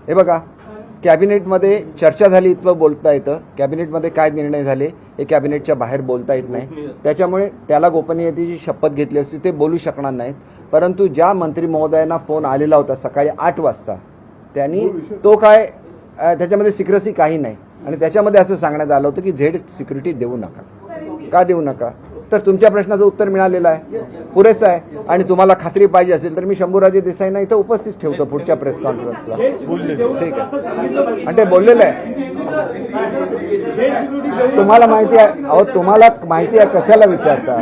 हे बघा, कॅबिनेटमध्ये चर्चा झाली इतकं बोलता येतं. कॅबिनेटमध्ये काय निर्णय झाले हे कॅबिनेटच्या बाहेर बोलता येत नाही. त्याच्यामुळे त्याला गोपनीयतेची शपथ घेतली असती ते बोलू शकणार नाहीत. परंतु ज्या मंत्री महोदयांना फोन आलेला होता सकाळी 8 वाजता, त्यांनी तो काय त्याच्यामध्ये सिक्रेसी काही नाही आणि त्याच्यामध्ये असं सांगण्यात आलं होतं की झेड सिक्युरिटी देऊ नका. का देऊ नका? तर तुमच्या प्रश्नाचं उत्तर मिळालेलं आहे, पुरेसं आहे. आणि तुम्हाला खात्री पाहिजे असेल तर मी शंभूराजे देसाईंना इथं उपस्थित ठेवतो पुढच्या प्रेस कॉन्फरन्सला. ठीक आहे. आणि ते बोललेलं आहे. तुम्हाला माहिती आहे, अहो तुम्हाला माहिती आहे कशाला विचारता?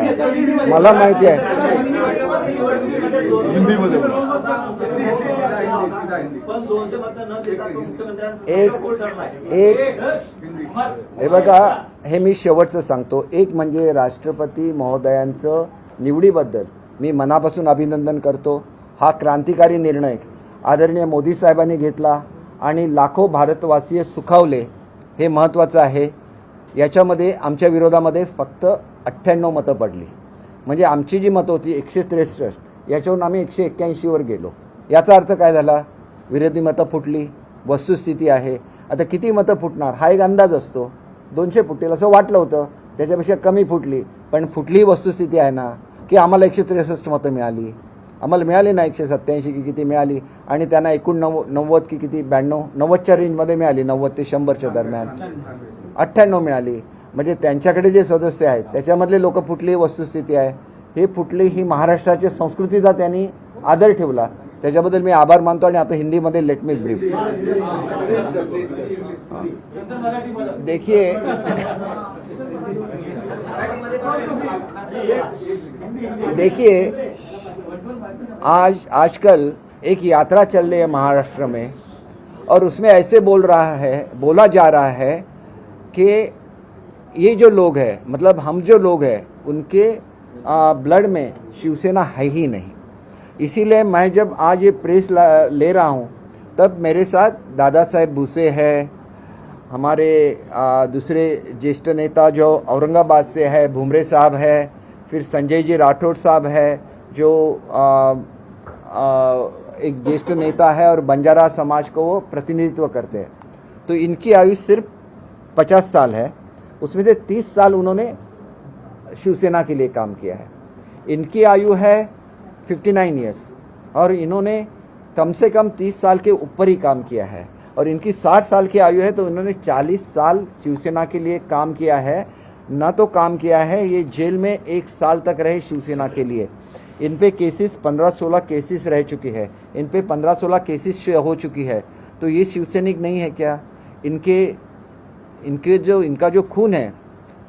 मला माहिती आहे. हे बघा, हे मी शेवटचं सांगतो. एक म्हणजे राष्ट्रपती महोदयांचं निवडीबद्दल मी मनापासून अभिनंदन करतो. हा क्रांतिकारी निर्णय आदरणीय मोदी साहेबांनी घेतला आणि लाखो भारतवासीय सुखावले, हे महत्त्वाचं आहे. याच्यामध्ये आमच्या विरोधामध्ये फक्त 98 मतं पडली. म्हणजे आमची जी मतं होती 163, याच्यावरून आम्ही 181वर गेलो. याचा अर्थ काय झाला? विरोधी मतं फुटली. वस्तुस्थिती आहे. आता किती मतं फुटणार हा एक अंदाज असतो. 200 फुटतील असं वाटलं होतं, त्याच्यापेक्षा कमी फुटली. पण फुटली वस्तुस्थिती आहे ना, की आम्हाला 163 मतं मिळाली. आम्हाला मिळाली ना 187 की किती मिळाली आणि त्यांना एकूण 90 की किती 90च्या रेंजमध्ये मिळाली. 90 ते 100च्या दरम्यान 98 मिळाली. म्हणजे त्यांच्याकडे जे सदस्य आहेत त्याच्यामधले लोक फुटली वस्तुस्थिती आहे. हे फुटली ही महाराष्ट्राच्या संस्कृतीचा त्यांनी आदर ठेवला, त्याच्याबद्दल मी आभार मानतो. आणि आता हिंदीमध्ये लेट मी ब्रीफ. देखिए आजकल एक यात्रा चल रही है महाराष्ट्र में और उसमें ऐसे बोला जा रहा है कि ये जो लोग हैं, मतलब हम जो लोग हैं, उनके ब्लड में शिवसेना है ही नहीं. इसीलिए मैं जब आज ये प्रेस ले रहा हूँ तब मेरे साथ दादा साहेब भूसे है, हमारे दूसरे ज्येष्ठ नेता जो औरंगाबाद से है भुमरे साहब है, फिर संजय जी राठौड़ साहब है जो एक ज्येष्ठ नेता है और बंजारा समाज को वो प्रतिनिधित्व करते हैं. तो इनकी आयु सिर्फ 50 साल है. उसमें से 30 साल उन्होंने शिवसेना के लिए काम किया है. इनकी आयु है 59 ईयर्स और इन्होंने कम से कम 30 साल के ऊपर ही काम किया है. और इनकी 60 साल की आयु है तो इन्होंने 40 साल शिवसेना के लिए काम किया है. ना तो काम किया है, ये जेल में 1 साल तक रहे शिवसेना के लिए. इन पे केसेस 15-16 केसेस रह चुकी है. इन पे 15-16 केसेस हो चुकी है. तो ये शिवसैनिक नहीं है क्या? इनका जो खून है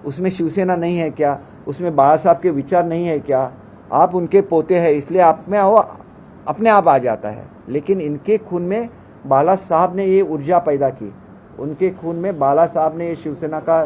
उसमें शिवसेना नहीं है क्या? उसमें बाला साहब के विचार नहीं है क्या? आप उनके पोते हैं इसलिए आप में वो अपने आप आ जाता है. लेकिन इनके खून में बाला साहब ने ये ऊर्जा पैदा की. उनके खून में बाला साहब ने ये शिवसेना का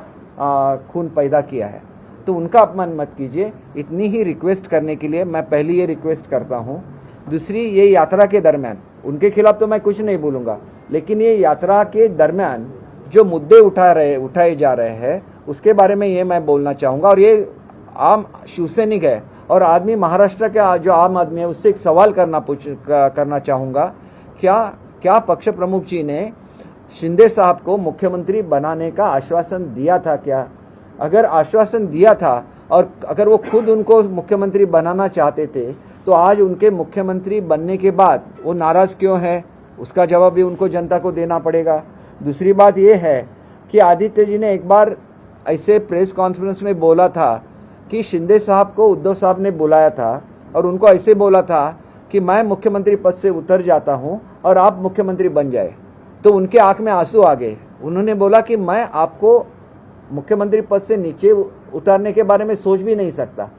खून पैदा किया है. तो उनका अपमान मत कीजिए. इतनी ही रिक्वेस्ट करने के लिए मैं पहली ये रिक्वेस्ट करता हूँ. दूसरी, ये यात्रा के दरमियान उनके खिलाफ तो मैं कुछ नहीं बोलूँगा, लेकिन ये यात्रा के दरमियान जो मुद्दे उठाए जा रहे हैं उसके बारे में ये मैं बोलना चाहूँगा. और ये आम शिवसैनिक है और आदमी महाराष्ट्र का जो आम आदमी है उससे एक सवाल करना चाहूँगा. क्या पक्ष प्रमुख जी ने शिंदे साहब को मुख्यमंत्री बनाने का आश्वासन दिया था क्या? अगर आश्वासन दिया था और अगर वो खुद उनको मुख्यमंत्री बनाना चाहते थे तो आज उनके मुख्यमंत्री बनने के बाद वो नाराज़ क्यों है? उसका जवाब भी उनको जनता को देना पड़ेगा. दूसरी बात ये है कि आदित्य जी ने एक बार ऐसे प्रेस कॉन्फ्रेंस में बोला था कि शिंदे साहब को उद्धव साहब ने बुलाया था और उनको ऐसे बोला था कि मैं मुख्यमंत्री पद से उतर जाता हूं और आप मुख्यमंत्री बन जाए, तो उनके आंख में आंसू आ गए। उन्होंने बोला कि मैं आपको मुख्यमंत्री पद से नीचे उतारने के बारे में सोच भी नहीं सकता।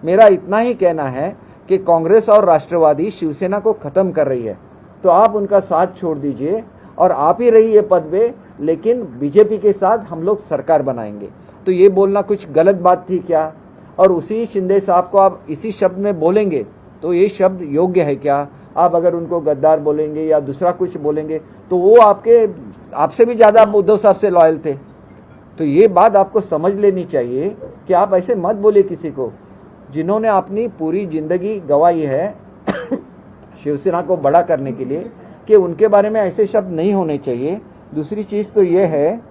मेरा इतना ही कहना है कि कांग्रेस और राष्ट्रवादी शिवसेना को खत्म कर रही है, तो आप उनका साथ छोड़ दीजिए और आप ही रहिए पद पे, लेकिन बीजेपी के साथ हम लोग सरकार बनाएंगे। तो ये बोलना कुछ गलत बात थी क्या? और उसी शिंदे साहब को आप इसी शब्द में बोलेंगे तो ये शब्द योग्य है क्या? आप अगर उनको गद्दार बोलेंगे या दूसरा कुछ बोलेंगे तो वो आपसे भी ज्यादा उद्धव साहब से लॉयल थे। तो ये बात आपको समझ लेनी चाहिए कि आप ऐसे मत बोलिए किसी को जिन्होंने अपनी पूरी जिंदगी गंवाई है शिवसेना को बड़ा करने के लिए, कि उनके बारे में ऐसे शब्द नहीं होने चाहिए। दूसरी चीज तो ये है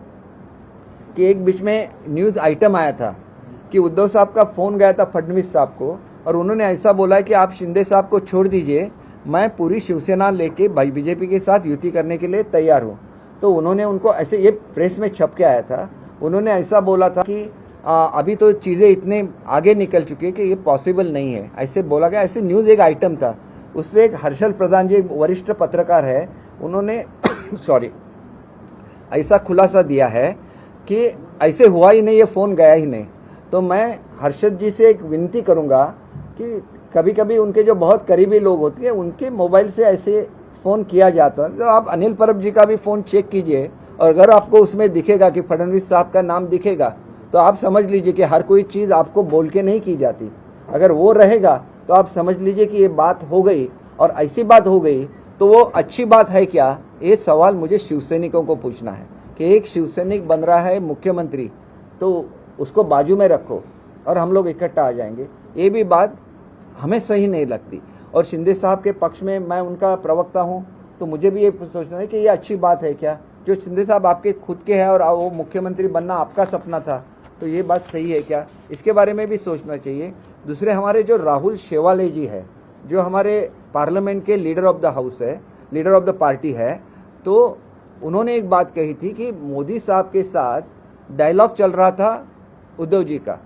कि एक बीच में न्यूज आइटम आया था कि उद्धव साहब का फोन गया था फडणवीस साहब को और उन्होंने ऐसा बोला है कि आप शिंदे साहब को छोड़ दीजिए, मैं पूरी शिवसेना लेके बीजेपी के साथ युति करने के लिए तैयार हूँ। तो उन्होंने उनको ऐसे, ये प्रेस में छप के आया था, उन्होंने ऐसा बोला था कि अभी तो चीज़ें इतने आगे निकल चुकी है कि ये पॉसिबल नहीं है, ऐसे बोला गया। ऐसे न्यूज़ एक आइटम था, उस पर एक हर्षल प्रधान जी वरिष्ठ पत्रकार है, उन्होंने ऐसा खुलासा दिया है कि ऐसे हुआ ही नहीं, ये फ़ोन गया ही नहीं। तो मैं हर्षद जी से एक विनती करूंगा कि कभी कभी उनके जो बहुत करीबी लोग होते हैं उनके मोबाइल से ऐसे फ़ोन किया जाता है, तो आप अनिल परब जी का भी फ़ोन चेक कीजिए और अगर आपको उसमें दिखेगा कि फडणवीस साहब का नाम दिखेगा तो आप समझ लीजिए कि हर कोई चीज़ आपको बोल के नहीं की जाती। अगर वो रहेगा तो आप समझ लीजिए कि ये बात हो गई, और ऐसी बात हो गई तो वो अच्छी बात है क्या? ये सवाल मुझे शिवसैनिकों को पूछना है कि एक शिवसैनिक बन रहा है मुख्यमंत्री, तो उसको बाजू में रखो और हम लोग इकट्ठा आ जाएंगे। ये भी बात हमें सही नहीं लगती। और शिंदे साहब के पक्ष में मैं उनका प्रवक्ता हूँ, तो मुझे भी ये सोचना है कि ये अच्छी बात है क्या? जो शिंदे साहब आपके खुद के हैं और वो मुख्यमंत्री बनना आपका सपना था, तो ये बात सही है क्या? इसके बारे में भी सोचना चाहिए। दूसरे हमारे जो राहुल शेवाले जी है, जो हमारे parliament K leader of the house है, लीडर ऑफ द पार्टी है, तो उन्होंने एक बात कही थी कि मोदी साहब के साथ डायलॉग चल रहा था उद्धव जी का,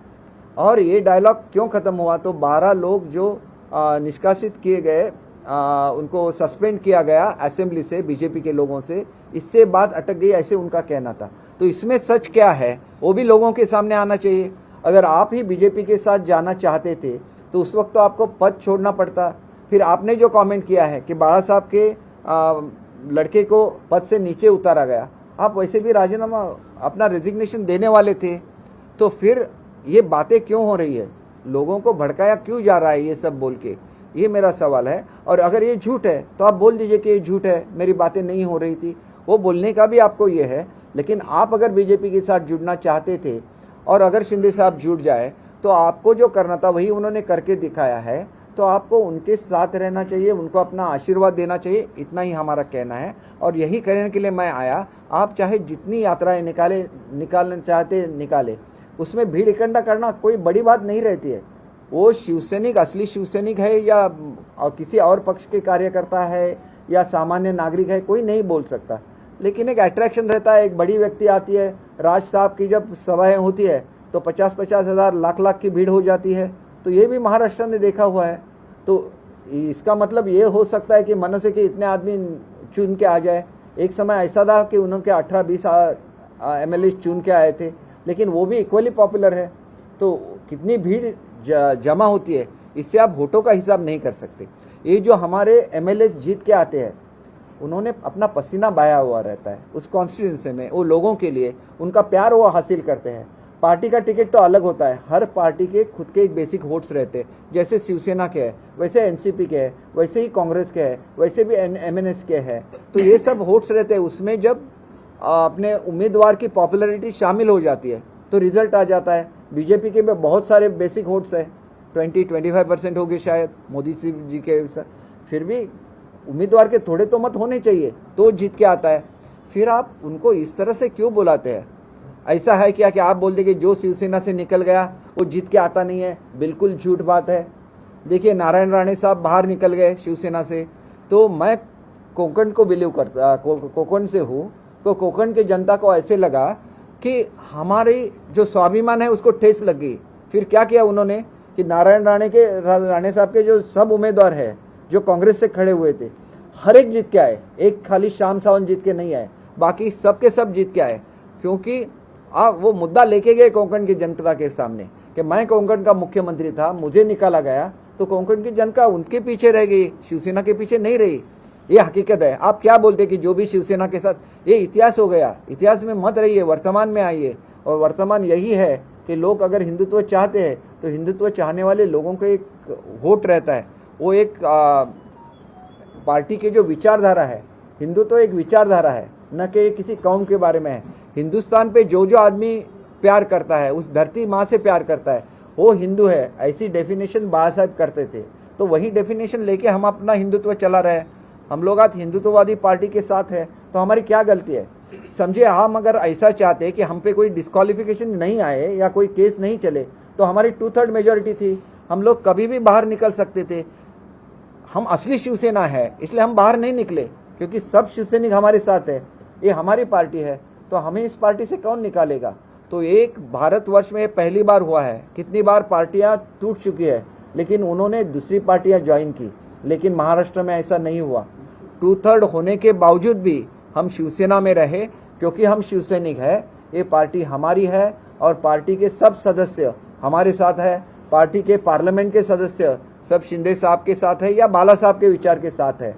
और ये डायलॉग क्यों ख़त्म हुआ? तो 12 लोग जो निष्कासित किए गए, उनको सस्पेंड किया गया असेंबली से, बीजेपी के लोगों से, इससे बात अटक गई, ऐसे उनका कहना था। तो इसमें सच क्या है वो भी लोगों के सामने आना चाहिए। अगर आप ही बीजेपी के साथ जाना चाहते थे तो उस वक्त तो आपको पद छोड़ना पड़ता। फिर आपने जो कमेंट किया है कि बाला साहब के लड़के को पद से नीचे उतारा गया, आप वैसे भी राजीनामा अपना रेजिग्नेशन देने वाले थे, तो फिर ये बातें क्यों हो रही है? लोगों को भड़काया क्यों जा रहा है ये सब बोल के? ये मेरा सवाल है। और अगर ये झूठ है तो आप बोल दीजिए कि ये झूठ है, मेरी बातें नहीं हो रही थी, वो बोलने का भी आपको ये है। लेकिन आप अगर बीजेपी के साथ जुड़ना चाहते थे और अगर शिंदे साहब जुड़ जाए तो आपको जो करना था वही उन्होंने करके दिखाया है, तो आपको उनके साथ रहना चाहिए, उनको अपना आशीर्वाद देना चाहिए, इतना ही हमारा कहना है। और यही करने के लिए मैं आया। आप चाहे जितनी यात्राएं निकालना चाहते निकाले, उसमें भीड़ इकट्ठा करना कोई बड़ी बात नहीं रहती है। वो शिवसैनिक असली शिवसैनिक है या किसी और पक्ष के कार्यकर्ता है या सामान्य नागरिक है, कोई नहीं बोल सकता। लेकिन एक अट्रैक्शन रहता है, एक बड़ी व्यक्ति आती है, राज साहब की जब सभाएं होती है तो 50-50 हज़ार लाख की भीड़ हो जाती है। तो ये भी महाराष्ट्र ने देखा हुआ है। तो इसका मतलब ये हो सकता है कि मन से कि इतने आदमी चुन के आ जाए। एक समय ऐसा था कि उन्होंने 18-20 MLA चुन के आए थे, लेकिन वो भी इक्वली पॉपुलर है। तो कितनी भीड़ जमा होती है, इससे आप वोटों का हिसाब नहीं कर सकते। ये जो हमारे MLA जीत के आते हैं, उन्होंने अपना पसीना बहाया हुआ रहता है उस कॉन्स्टिट्यूंसी में, वो लोगों के लिए उनका प्यार वो हासिल करते हैं। पार्टी का टिकट तो अलग होता है, हर पार्टी के खुद के एक बेसिक वोट्स रहते हैं। जैसे शिवसेना के है, वैसे NCP के है, वैसे ही कांग्रेस के है, वैसे भी MNS के है। तो ये सब वोट्स रहते हैं। उसमें जब अपने उम्मीदवार की पॉपुलैरिटी शामिल हो जाती है तो रिजल्ट आ जाता है। बीजेपी के में बहुत सारे बेसिक वोट्स है, 20-25% हो गए शायद मोदी जी के। फिर भी उम्मीदवार के थोड़े तो मत होने चाहिए तो जीत के आता है। फिर आप उनको इस तरह से क्यों बुलाते हैं? ऐसा है क्या कि आप बोल देंगे जो शिवसेना से निकल गया वो जीत के आता नहीं है? बिल्कुल झूठ बात है। देखिए, नारायण राणे साहब बाहर निकल गए शिवसेना से, तो मैं कोंकण को बिलीव करता, कोंकण से हूँ, तो कोंकण की जनता को ऐसे लगा कि हमारी जो स्वाभिमान है उसको ठेस लग गई। फिर क्या किया उन्होंने? कि नारायण राणे साहब के जो सब उम्मीदवार है जो कांग्रेस से खड़े हुए थे, हर एक जीत के आए, एक खाली श्याम सावंत जीत के नहीं आए, बाकी सब के सब जीत के आए। क्योंकि आप वो मुद्दा लेके गए कोंकण की जनता के सामने कि मैं कोंकण का मुख्यमंत्री था, मुझे निकाला गया, तो कोंकण की जनता उनके पीछे रह गई, शिवसेना के पीछे नहीं रही। ये हकीकत है। आप क्या बोलते कि जो भी शिवसेना के साथ, ये इतिहास हो गया, इतिहास में मत रहिए, वर्तमान में आइए। और वर्तमान यही है कि लोग अगर हिंदुत्व चाहते हैं तो हिंदुत्व चाहने वाले लोगों को एक वोट रहता है, वो एक पार्टी के जो विचारधारा है, हिंदुत्व एक विचारधारा है, न कि किसी कौम के बारे में है। हिंदुस्तान पे जो जो आदमी प्यार करता है, उस धरती माँ से प्यार करता है, वो हिंदू है, ऐसी डेफिनेशन बाबा साहब करते थे। तो वही डेफिनेशन लेके हम अपना हिंदुत्व चला रहे हैं। हम लोग आज हिंदुत्ववादी पार्टी के साथ है, तो हमारी क्या गलती है? समझे, हम अगर ऐसा चाहते कि हम पे कोई डिस्क्वालिफिकेशन नहीं आए या कोई केस नहीं चले, तो हमारी 2/3 मेजोरिटी थी, हम लोग कभी भी बाहर निकल सकते थे। हम असली शिवसेना है, इसलिए हम बाहर नहीं निकले, क्योंकि सब शिवसैनिक हमारे साथ है, ये हमारी पार्टी है, तो हमें इस पार्टी से कौन निकालेगा? तो एक भारतवर्ष में पहली बार हुआ है, कितनी बार पार्टियां टूट चुकी है, लेकिन उन्होंने दूसरी पार्टियां ज्वाइन की, लेकिन महाराष्ट्र में ऐसा नहीं हुआ। 2/3 होने के बावजूद भी हम शिवसेना में रहे, क्योंकि हम शिवसैनिक है, ये पार्टी हमारी है और पार्टी के सब सदस्य हमारे साथ है, पार्टी के पार्लियामेंट के सदस्य सब शिंदे साहब के साथ है या बाला साहब के विचार के साथ है।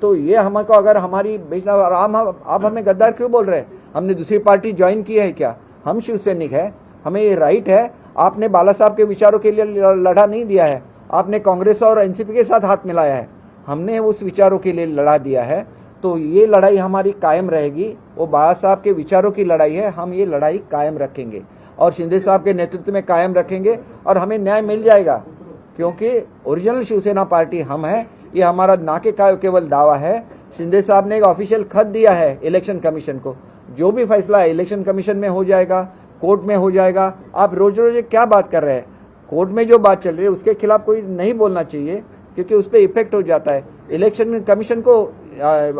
तो ये हमको अगर हमारी आप हमें गद्दार क्यों बोल रहे हैं? हमने दूसरी पार्टी ज्वाइन की है क्या? हम शिवसैनिक है, हमें ये राइट है। आपने बाला साहब के विचारों के लिए लड़ा नहीं दिया है, आपने कांग्रेस और एनसीपी के साथ हाथ मिलाया है, हमने उस विचारों के लिए लड़ा दिया है। तो ये लड़ाई हमारी कायम रहेगी, वो बाला साहब के विचारों की लड़ाई है, हम ये लड़ाई कायम रखेंगे और शिंदे साहब के नेतृत्व में कायम रखेंगे और हमें न्याय मिल जाएगा, क्योंकि ओरिजिनल शिवसेना पार्टी हम है। ये हमारा ना के केवल दावा है। शिंदे साहब ने एक ऑफिशियल खत दिया है इलेक्शन कमीशन को, जो भी फैसला इलेक्शन कमीशन में हो जाएगा, कोर्ट में हो जाएगा। आप रोज रोज क्या बात कर रहे हैं? कोर्ट में जो बात चल रही है उसके खिलाफ कोई नहीं बोलना चाहिए, क्योंकि उस पर इफेक्ट हो जाता है। इलेक्शन कमीशन को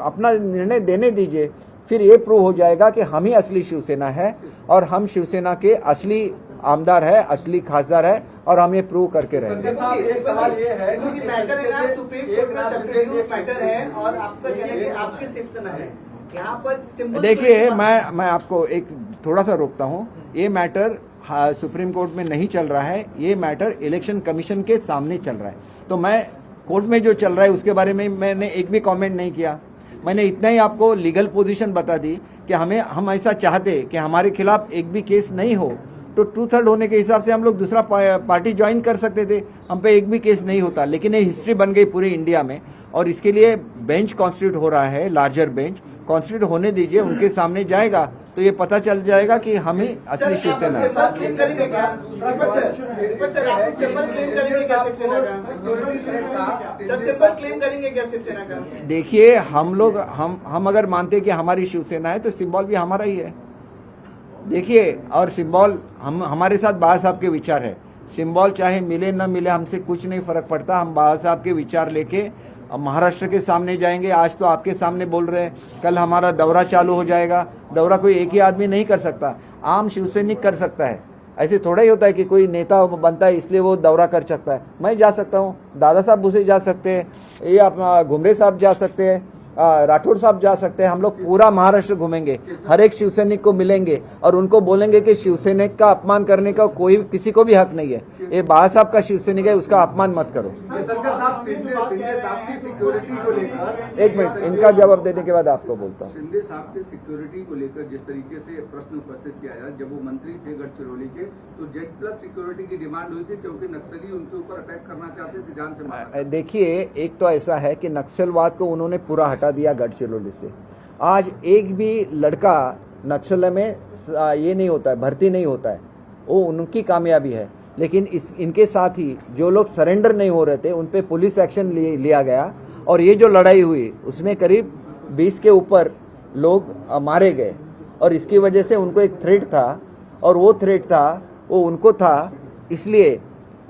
अपना निर्णय देने दीजिए, फिर ये प्रूव हो जाएगा कि हम ही असली शिवसेना है और हम शिवसेना के असली आमदार है, असली खासदार है, और हम ये प्रूव करके रहेंगे। एक सवाल ये है क्योंकि मैटर है ना, सुप्रीम कोर्ट में सब्सिट्यूट मैटर है और आपका कहना है कि आपकी शिवसेना है, यहाँ पर सिंबल। देखिए, मैं आपको एक थोड़ा सा रोकता हूँ। ये मैटर सुप्रीम कोर्ट में नहीं चल रहा है, ये मैटर इलेक्शन कमीशन के सामने चल रहा है। तो मैं कोर्ट में जो चल रहा है उसके बारे में मैंने एक भी कमेंट नहीं किया। मैंने इतना ही आपको लीगल पोजीशन बता दी कि हम ऐसा चाहते कि हमारे खिलाफ एक भी केस नहीं हो, तो 2/3 होने के हिसाब से हम लोग दूसरा पार्टी ज्वाइन कर सकते थे, हम पे एक भी केस नहीं होता। लेकिन ये हिस्ट्री बन गई पूरे इंडिया में, और इसके लिए बेंच कॉन्स्टिट्यूट हो रहा है, लार्जर बेंच कॉन्स्टिट्यूट होने दीजिए, उनके सामने जाएगा तो ये पता चल जाएगा कि हम ही असली शिवसेना है। देखिए, हम अगर मानते कि हमारी शिवसेना है तो सिंबल भी हमारा ही है। देखिए, और सिंबल हमारे साथ बाला साहब के विचार है। सिंबल चाहे मिले न मिले, हमसे कुछ नहीं फर्क पड़ता। हम बाला साहब के विचार लेके महाराष्ट्र के सामने जाएंगे। आज तो आपके सामने बोल रहे हैं, कल हमारा दौरा चालू हो जाएगा। दौरा कोई एक ही आदमी नहीं कर सकता, आम शिवसैनिक कर सकता है। ऐसे थोड़ा ही होता है कि कोई नेता बनता है इसलिए वो दौरा कर सकता है। मैं जा सकता हूँ, दादा साहब भूसे जा सकते हैं, ये अपना घुमरे साहब जा सकते हैं, राठौड़ साहब जा सकते हैं। हम लोग पूरा महाराष्ट्र घूमेंगे, हर एक शिवसैनिक को मिलेंगे और उनको बोलेंगे कि शिवसैनिक का अपमान करने का कोई किसी को भी हक नहीं है। ये बाला साहब का शिवसैनिक है, उसका अपमान मत करो। शिंदे साहब की सिक्योरिटी को लेकर, एक मिनट, इनका जवाब देने के बाद आपको बोलता हूँ। शिंदे साहब की सिक्योरिटी को लेकर जिस तरीके से प्रश्न उपस्थित किया जाए, जब वो मंत्री थे गढ़चिरौली के, तो Z+ सिक्योरिटी की डिमांड हुई थी, क्योंकि नक्सली उनके ऊपर अटैक करना चाहते थे, जान से मारना। देखिए, एक तो ऐसा है कि नक्सलवाद को उन्होंने पूरा हटा दिया गढ़चिरौली से। आज एक भी लड़का नक्सल में ये नहीं होता है, भर्ती नहीं होता है, वो उनकी कामयाबी है। लेकिन इनके साथ ही जो लोग सरेंडर नहीं हो रहे थे उन पे पुलिस एक्शन लिया गया, और ये जो लड़ाई हुई उसमें करीब 20 के ऊपर लोग मारे गए, और इसकी वजह से उनको एक थ्रेट था, और वो थ्रेट था वो उनको था, इसलिए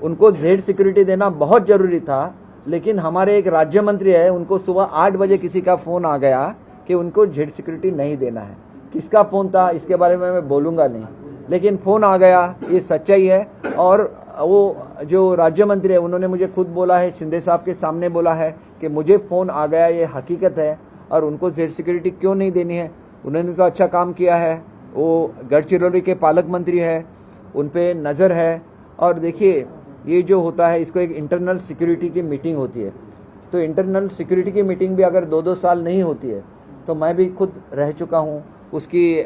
उनको Z सिक्योरिटी देना बहुत ज़रूरी था। लेकिन हमारे एक राज्य मंत्री है, उनको सुबह 8 बजे किसी का फ़ोन आ गया कि उनको Z सिक्योरिटी नहीं देना है। किसका फ़ोन था इसके बारे में मैं बोलूँगा नहीं, लेकिन फ़ोन आ गया, ये सच्चाई है। और वो जो राज्य मंत्री है उन्होंने मुझे खुद बोला है, शिंदे साहब के सामने बोला है कि मुझे फ़ोन आ गया, ये हकीकत है। और उनको जेड सिक्योरिटी क्यों नहीं देनी है? उन्होंने तो अच्छा काम किया है, वो गढ़चिरौली के पालक मंत्री है, उन पे नज़र है। और देखिए, ये जो होता है इसको एक इंटरनल सिक्योरिटी की मीटिंग होती है, तो इंटरनल सिक्योरिटी की मीटिंग भी अगर 2-2 साल नहीं होती है, तो मैं भी खुद रह चुका हूँ उसकी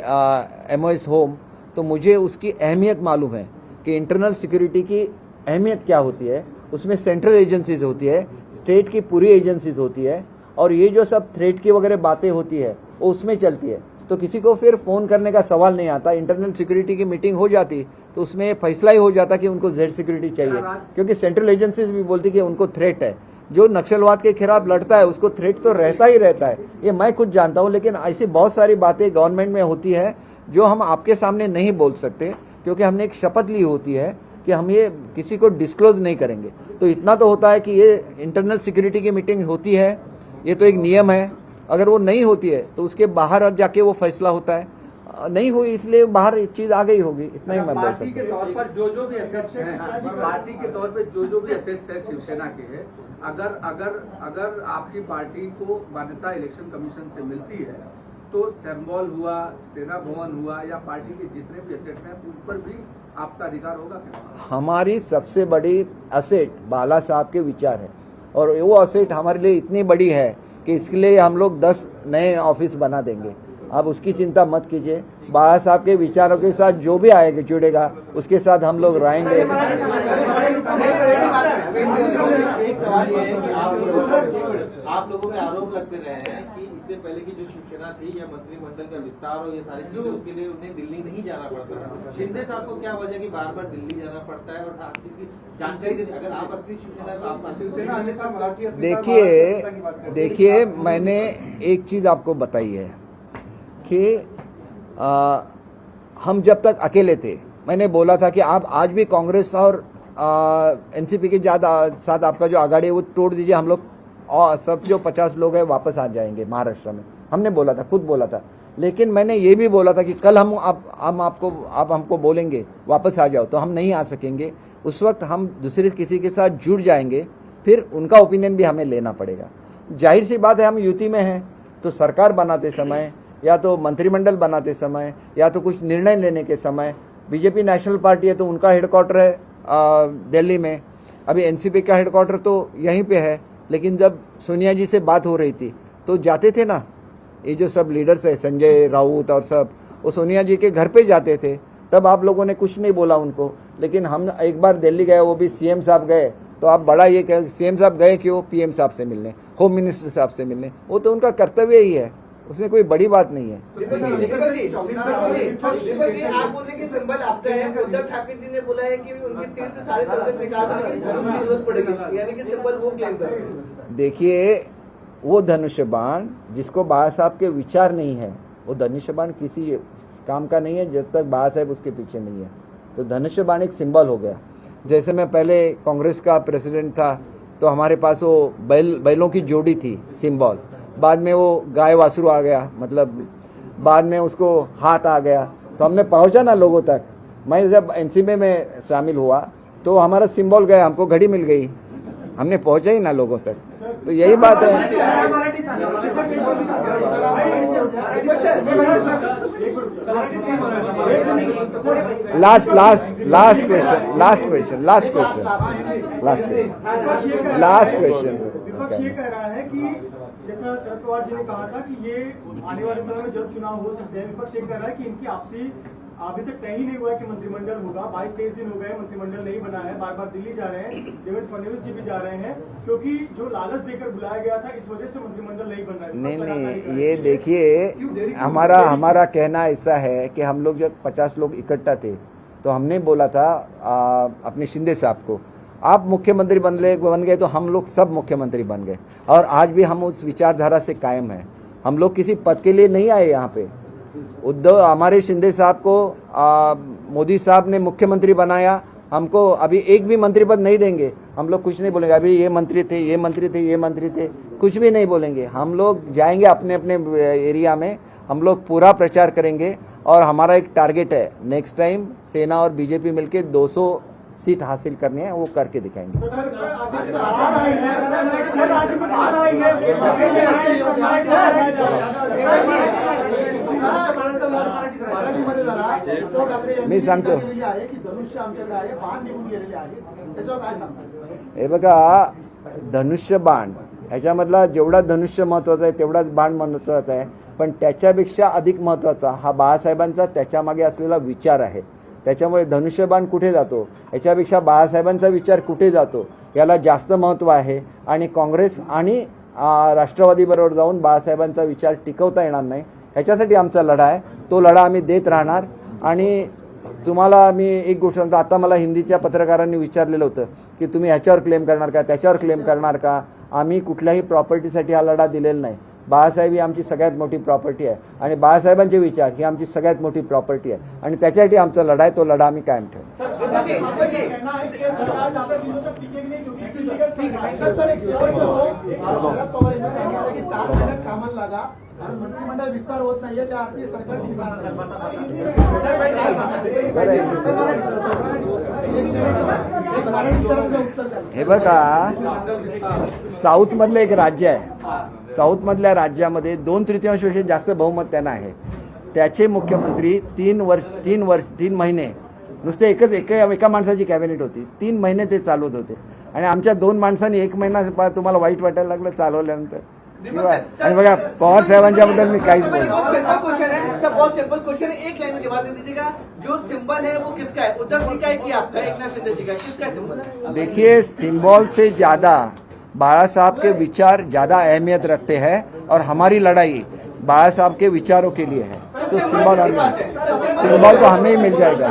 MOS होम, तो मुझे उसकी अहमियत मालूम है कि इंटरनल सिक्योरिटी की अहमियत क्या होती है। उसमें सेंट्रल एजेंसीज होती है, स्टेट की पूरी एजेंसीज होती है, और ये जो सब थ्रेट की वगैरह बातें होती है वो उसमें चलती है। तो किसी को फिर फ़ोन करने का सवाल नहीं आता। इंटरनल सिक्योरिटी की मीटिंग हो जाती तो उसमें फैसला ही हो जाता कि उनको जेड सिक्योरिटी चाहिए, क्योंकि सेंट्रल एजेंसीज भी बोलती कि उनको थ्रेट है। जो नक्सलवाद के खिलाफ लड़ता है उसको थ्रेट तो रहता ही रहता है, ये मैं खुद जानता हूँ। लेकिन ऐसी बहुत सारी बातें गवर्नमेंट में होती है जो हम आपके सामने नहीं बोल सकते, क्योंकि हमने एक शपथ ली होती है कि हम ये किसी को डिस्क्लोज नहीं करेंगे। तो इतना तो होता है कि ये इंटरनल सिक्योरिटी की मीटिंग होती है, ये तो एक नियम है। अगर वो नहीं होती है तो उसके बाहर जाके वो फैसला होता है। नहीं हुई इसलिए बाहर एक चीज आ गई होगी, इतना ही मैं बोल पार्टी सकता के तौर पर जो भी एसेट्स हैं, पार्टी के तौर पे जो भी एसेट्स है शिवसेना के हैं, अगर आपकी पार्टी को मान्यता इलेक्शन कमीशन से मिलती है तो सिंबल हुआ, सेना भवन हुआ, या पार्टी के जितने भी एसेट्स हैं उन पर भी आपका अधिकार होगा क्या? हमारी सबसे बड़ी असेट बाला साहब के विचार है, और वो असेट हमारे लिए इतनी बड़ी है कि इसके लिए हम लोग 10 नए ऑफिस बना देंगे। आप उसकी चिंता मत कीजिए। बाला साहब के विचारों के साथ जो भी आएगा जुड़ेगा उसके साथ हम लोग रहेंगे। एक सवाल ये है कि आप लोगों पे आरोप लगते रहे हैं कि इससे पहले की जो शिवसेना थी या मंत्रिमंडल का विस्तार हो, ये सारी चीजें, उसके लिए उन्हें दिल्ली नहीं जाना पड़ता था। शिंदे साहब को क्या वजह कि बार बार दिल्ली जाना पड़ता है, और हर चीज की जानकारी देते? अगर आप असली शिवसेना है तो आप देखिए मैंने एक चीज आपको बताई है कि हम जब तक अकेले थे मैंने बोला था कि आप आज भी कांग्रेस और एनसीपी के साथ आपका जो आघाड़ी है वो तोड़ दीजिए, हम लोग और सब जो 50 लोग हैं वापस आ जाएंगे महाराष्ट्र में। हमने बोला था, खुद बोला था। लेकिन मैंने ये भी बोला था कि कल आप हमको बोलेंगे वापस आ जाओ, तो हम नहीं आ सकेंगे। उस वक्त हम दूसरे किसी के साथ जुड़ जाएंगे, फिर उनका ओपिनियन भी हमें लेना पड़ेगा। जाहिर सी बात है, हम यूटी में हैं तो सरकार बनाते समय या तो मंत्रिमंडल बनाते समय या तो कुछ निर्णय लेने के समय, बीजेपी नेशनल पार्टी है तो उनका हेडक्वार्टर है दिल्ली में, अभी एनसीपी का हेडक्वार्टर तो यहीं पे है। लेकिन जब सोनिया जी से बात हो रही थी तो जाते थे ना, ये जो सब लीडर्स है संजय राउत और सब, वो सोनिया जी के घर पे जाते थे, तब आप लोगों ने कुछ नहीं बोला उनको। लेकिन हम एक बार दिल्ली गए, वो भी सीएम साहब गए, तो आप बड़ा ये कह, सीएम साहब गए क्यों? पीएम साहब से मिलने, होम मिनिस्टर साहब से मिलने, वो तो उनका कर्तव्य ही है, उसमें कोई बड़ी बात नहीं है। आप बोलने के सिंबल आपका है, उद्धव ठाकरे जी ने बोला है कि उनके तीर से सारे तलवार निकाल दो, लेकिन धनुष की जरूरत पड़ेगी, यानी कि सिंबल वो क्लेम कर रहे हैं। देखिए, वो धनुष्य बाण जिसको बाबा साहब के विचार नहीं है, वो धनुष्य बाण किसी काम का नहीं है जब तक बाबा साहब उसके पीछे नहीं है। तो धनुष्य बाण एक सिंबल हो गया। जैसे मैं पहले कांग्रेस का प्रेसिडेंट था तो हमारे पास वो बैलों की जोड़ी थी सिंबल, बाद में वो गाय वासरू आ गया, मतलब बाद में उसको हाथ आ गया, तो हमने पहुंचा ना लोगों तक। मैं जब एनसीपी में शामिल हुआ तो हमारा सिंबल गया, हमको घड़ी मिल गई, हमने पहुंचा ही ना लोगों तक। तो यही बात है। Last question. विपक्ष ये कह रहा है कि जैसा शरद पवार जी ने कहा था कि ये आने वाले समय में जल्द चुनाव हो सकते हैं, विपक्ष ये कह रहा है कि इनकी आपसी अभी तक तय ही नहीं हुआ है कि मंत्रिमंडल होगा। 22-23 दिन हो गए, मंत्रिमंडल नहीं बना है, बार बार दिल्ली जा रहे हैं, देवेंद्र फडणवीस जी भी जा रहे हैं, क्योंकि जो लालच देकर बुलाया गया था इस वजह से मंत्रिमंडल नहीं बन रहा है। नहीं, ये देखिए, हमारा कहना ऐसा है कि हम लोग जब 50 लोग इकट्ठा थे तो हमने बोला था अपने शिंदे साहब को, आप मुख्यमंत्री बन गए तो हम लोग सब मुख्यमंत्री बन गए। और आज भी हम उस विचारधारा से कायम हैं। हम लोग किसी पद के लिए नहीं आए यहाँ पे। उद्धव हमारे शिंदे साहब को मोदी साहब ने मुख्यमंत्री बनाया, हमको अभी एक भी मंत्री पद नहीं देंगे। हम लोग कुछ नहीं बोलेंगे अभी ये मंत्री थे, ये मंत्री थे, ये मंत्री थे, कुछ भी नहीं बोलेंगे। हम लोग जाएंगे अपने अपने एरिया में हम लोग पूरा प्रचार करेंगे और हमारा एक टारगेट है, नेक्स्ट टाइम सेना और बीजेपी मिलके 200 सीट हासिल करनी है, वो करके दिखाएंगे। मी सांगतो धनुष्य आमच्याकडे आहे, बाण निघून गेलेले आहे, त्याच्यावर काय सांगता? हे बघा, धनुष्यबाण ह्याच्यामधला जेवढा धनुष्य महत्वाचा आहे तेवढाच बाण महत्वाचा आहे, पण त्याच्यापेक्षा अधिक महत्वाचा हा बाळासाहेबांचा त्याच्यामागे असलेला विचार आहे. त्याच्यामुळे धनुष्यबाण कुठे जातो याच्यापेक्षा बाळासाहेबांचा विचार कुठे जातो याला जास्त महत्त्व आहे. आणि काँग्रेस आणि राष्ट्रवादीबरोबर जाऊन बाळासाहेबांचा विचार टिकवता येणार नाही. ह्याच्यासाठी आमचा लढा आहे, तो लढा आम्ही देत राहणार. आणि तुम्हाला मी एक गोष्ट सांगतो, आता मला हिंदीच्या पत्रकारांनी विचारलेलं होतं की तुम्ही ह्याच्यावर क्लेम करणार का, त्याच्यावर क्लेम करणार का. आम्ही कुठल्याही प्रॉपर्टीसाठी हा लढा दिलेला नाही. बाळासाहेब ही आमची सगळ्यात मोठी प्रॉपर्टी आहे आणि बाळासाहेबांचे विचार ही आमची सगळ्यात मोठी प्रॉपर्टी आहे आणि त्याच्यासाठी आमचा लढा आहे, तो लढा आम्ही कायम ठेवू. शरद पवार यांनी सांगितलं की 4 महिन्यात कामाला लागा, कारण मंत्रिमंडळ विस्तार होत नाहीये, त्या अर्थी सरकार हे बघा, साऊथ मधलं एक राज्य आहे, साऊथ मधल्या राज्यामध्ये 2/3पेक्षा जास्त बहुमत त्यांना आहे. त्याचे मुख्यमंत्री 3 महिने नुसते एका माणसाची कॅबिनेट होती, 3 महिने ते चालवत होते आणि आमच्या 2 माणसांनी 1 महिना तुम्हाला वाईट वाटायला लागलं चालवल्यानंतर. आणि बघा, पवार साहेबांच्या बद्दल मी काहीच बोलतो. क्वेश्चन है सर, बहुत सिंपल क्वेश्चन है, एक लाइन में जवाब दे दीजिएगा. जो सिंबल है वो किसका है? उद्धव जी का है कि आपका, एकनाथ शिंदे जी का? किसका सिंबल है? देखिए, सिंबल से ज्यादा बाला साहब के विचार ज्यादा अहमियत रखते हैं और हमारी लड़ाई बाला साहब के विचारों के लिए है. तो सिंबल तो हमें ही मिल जाएगा,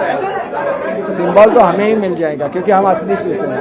सिंबल तो हमें ही मिल जाएगा क्योंकि हम असली शिवसेना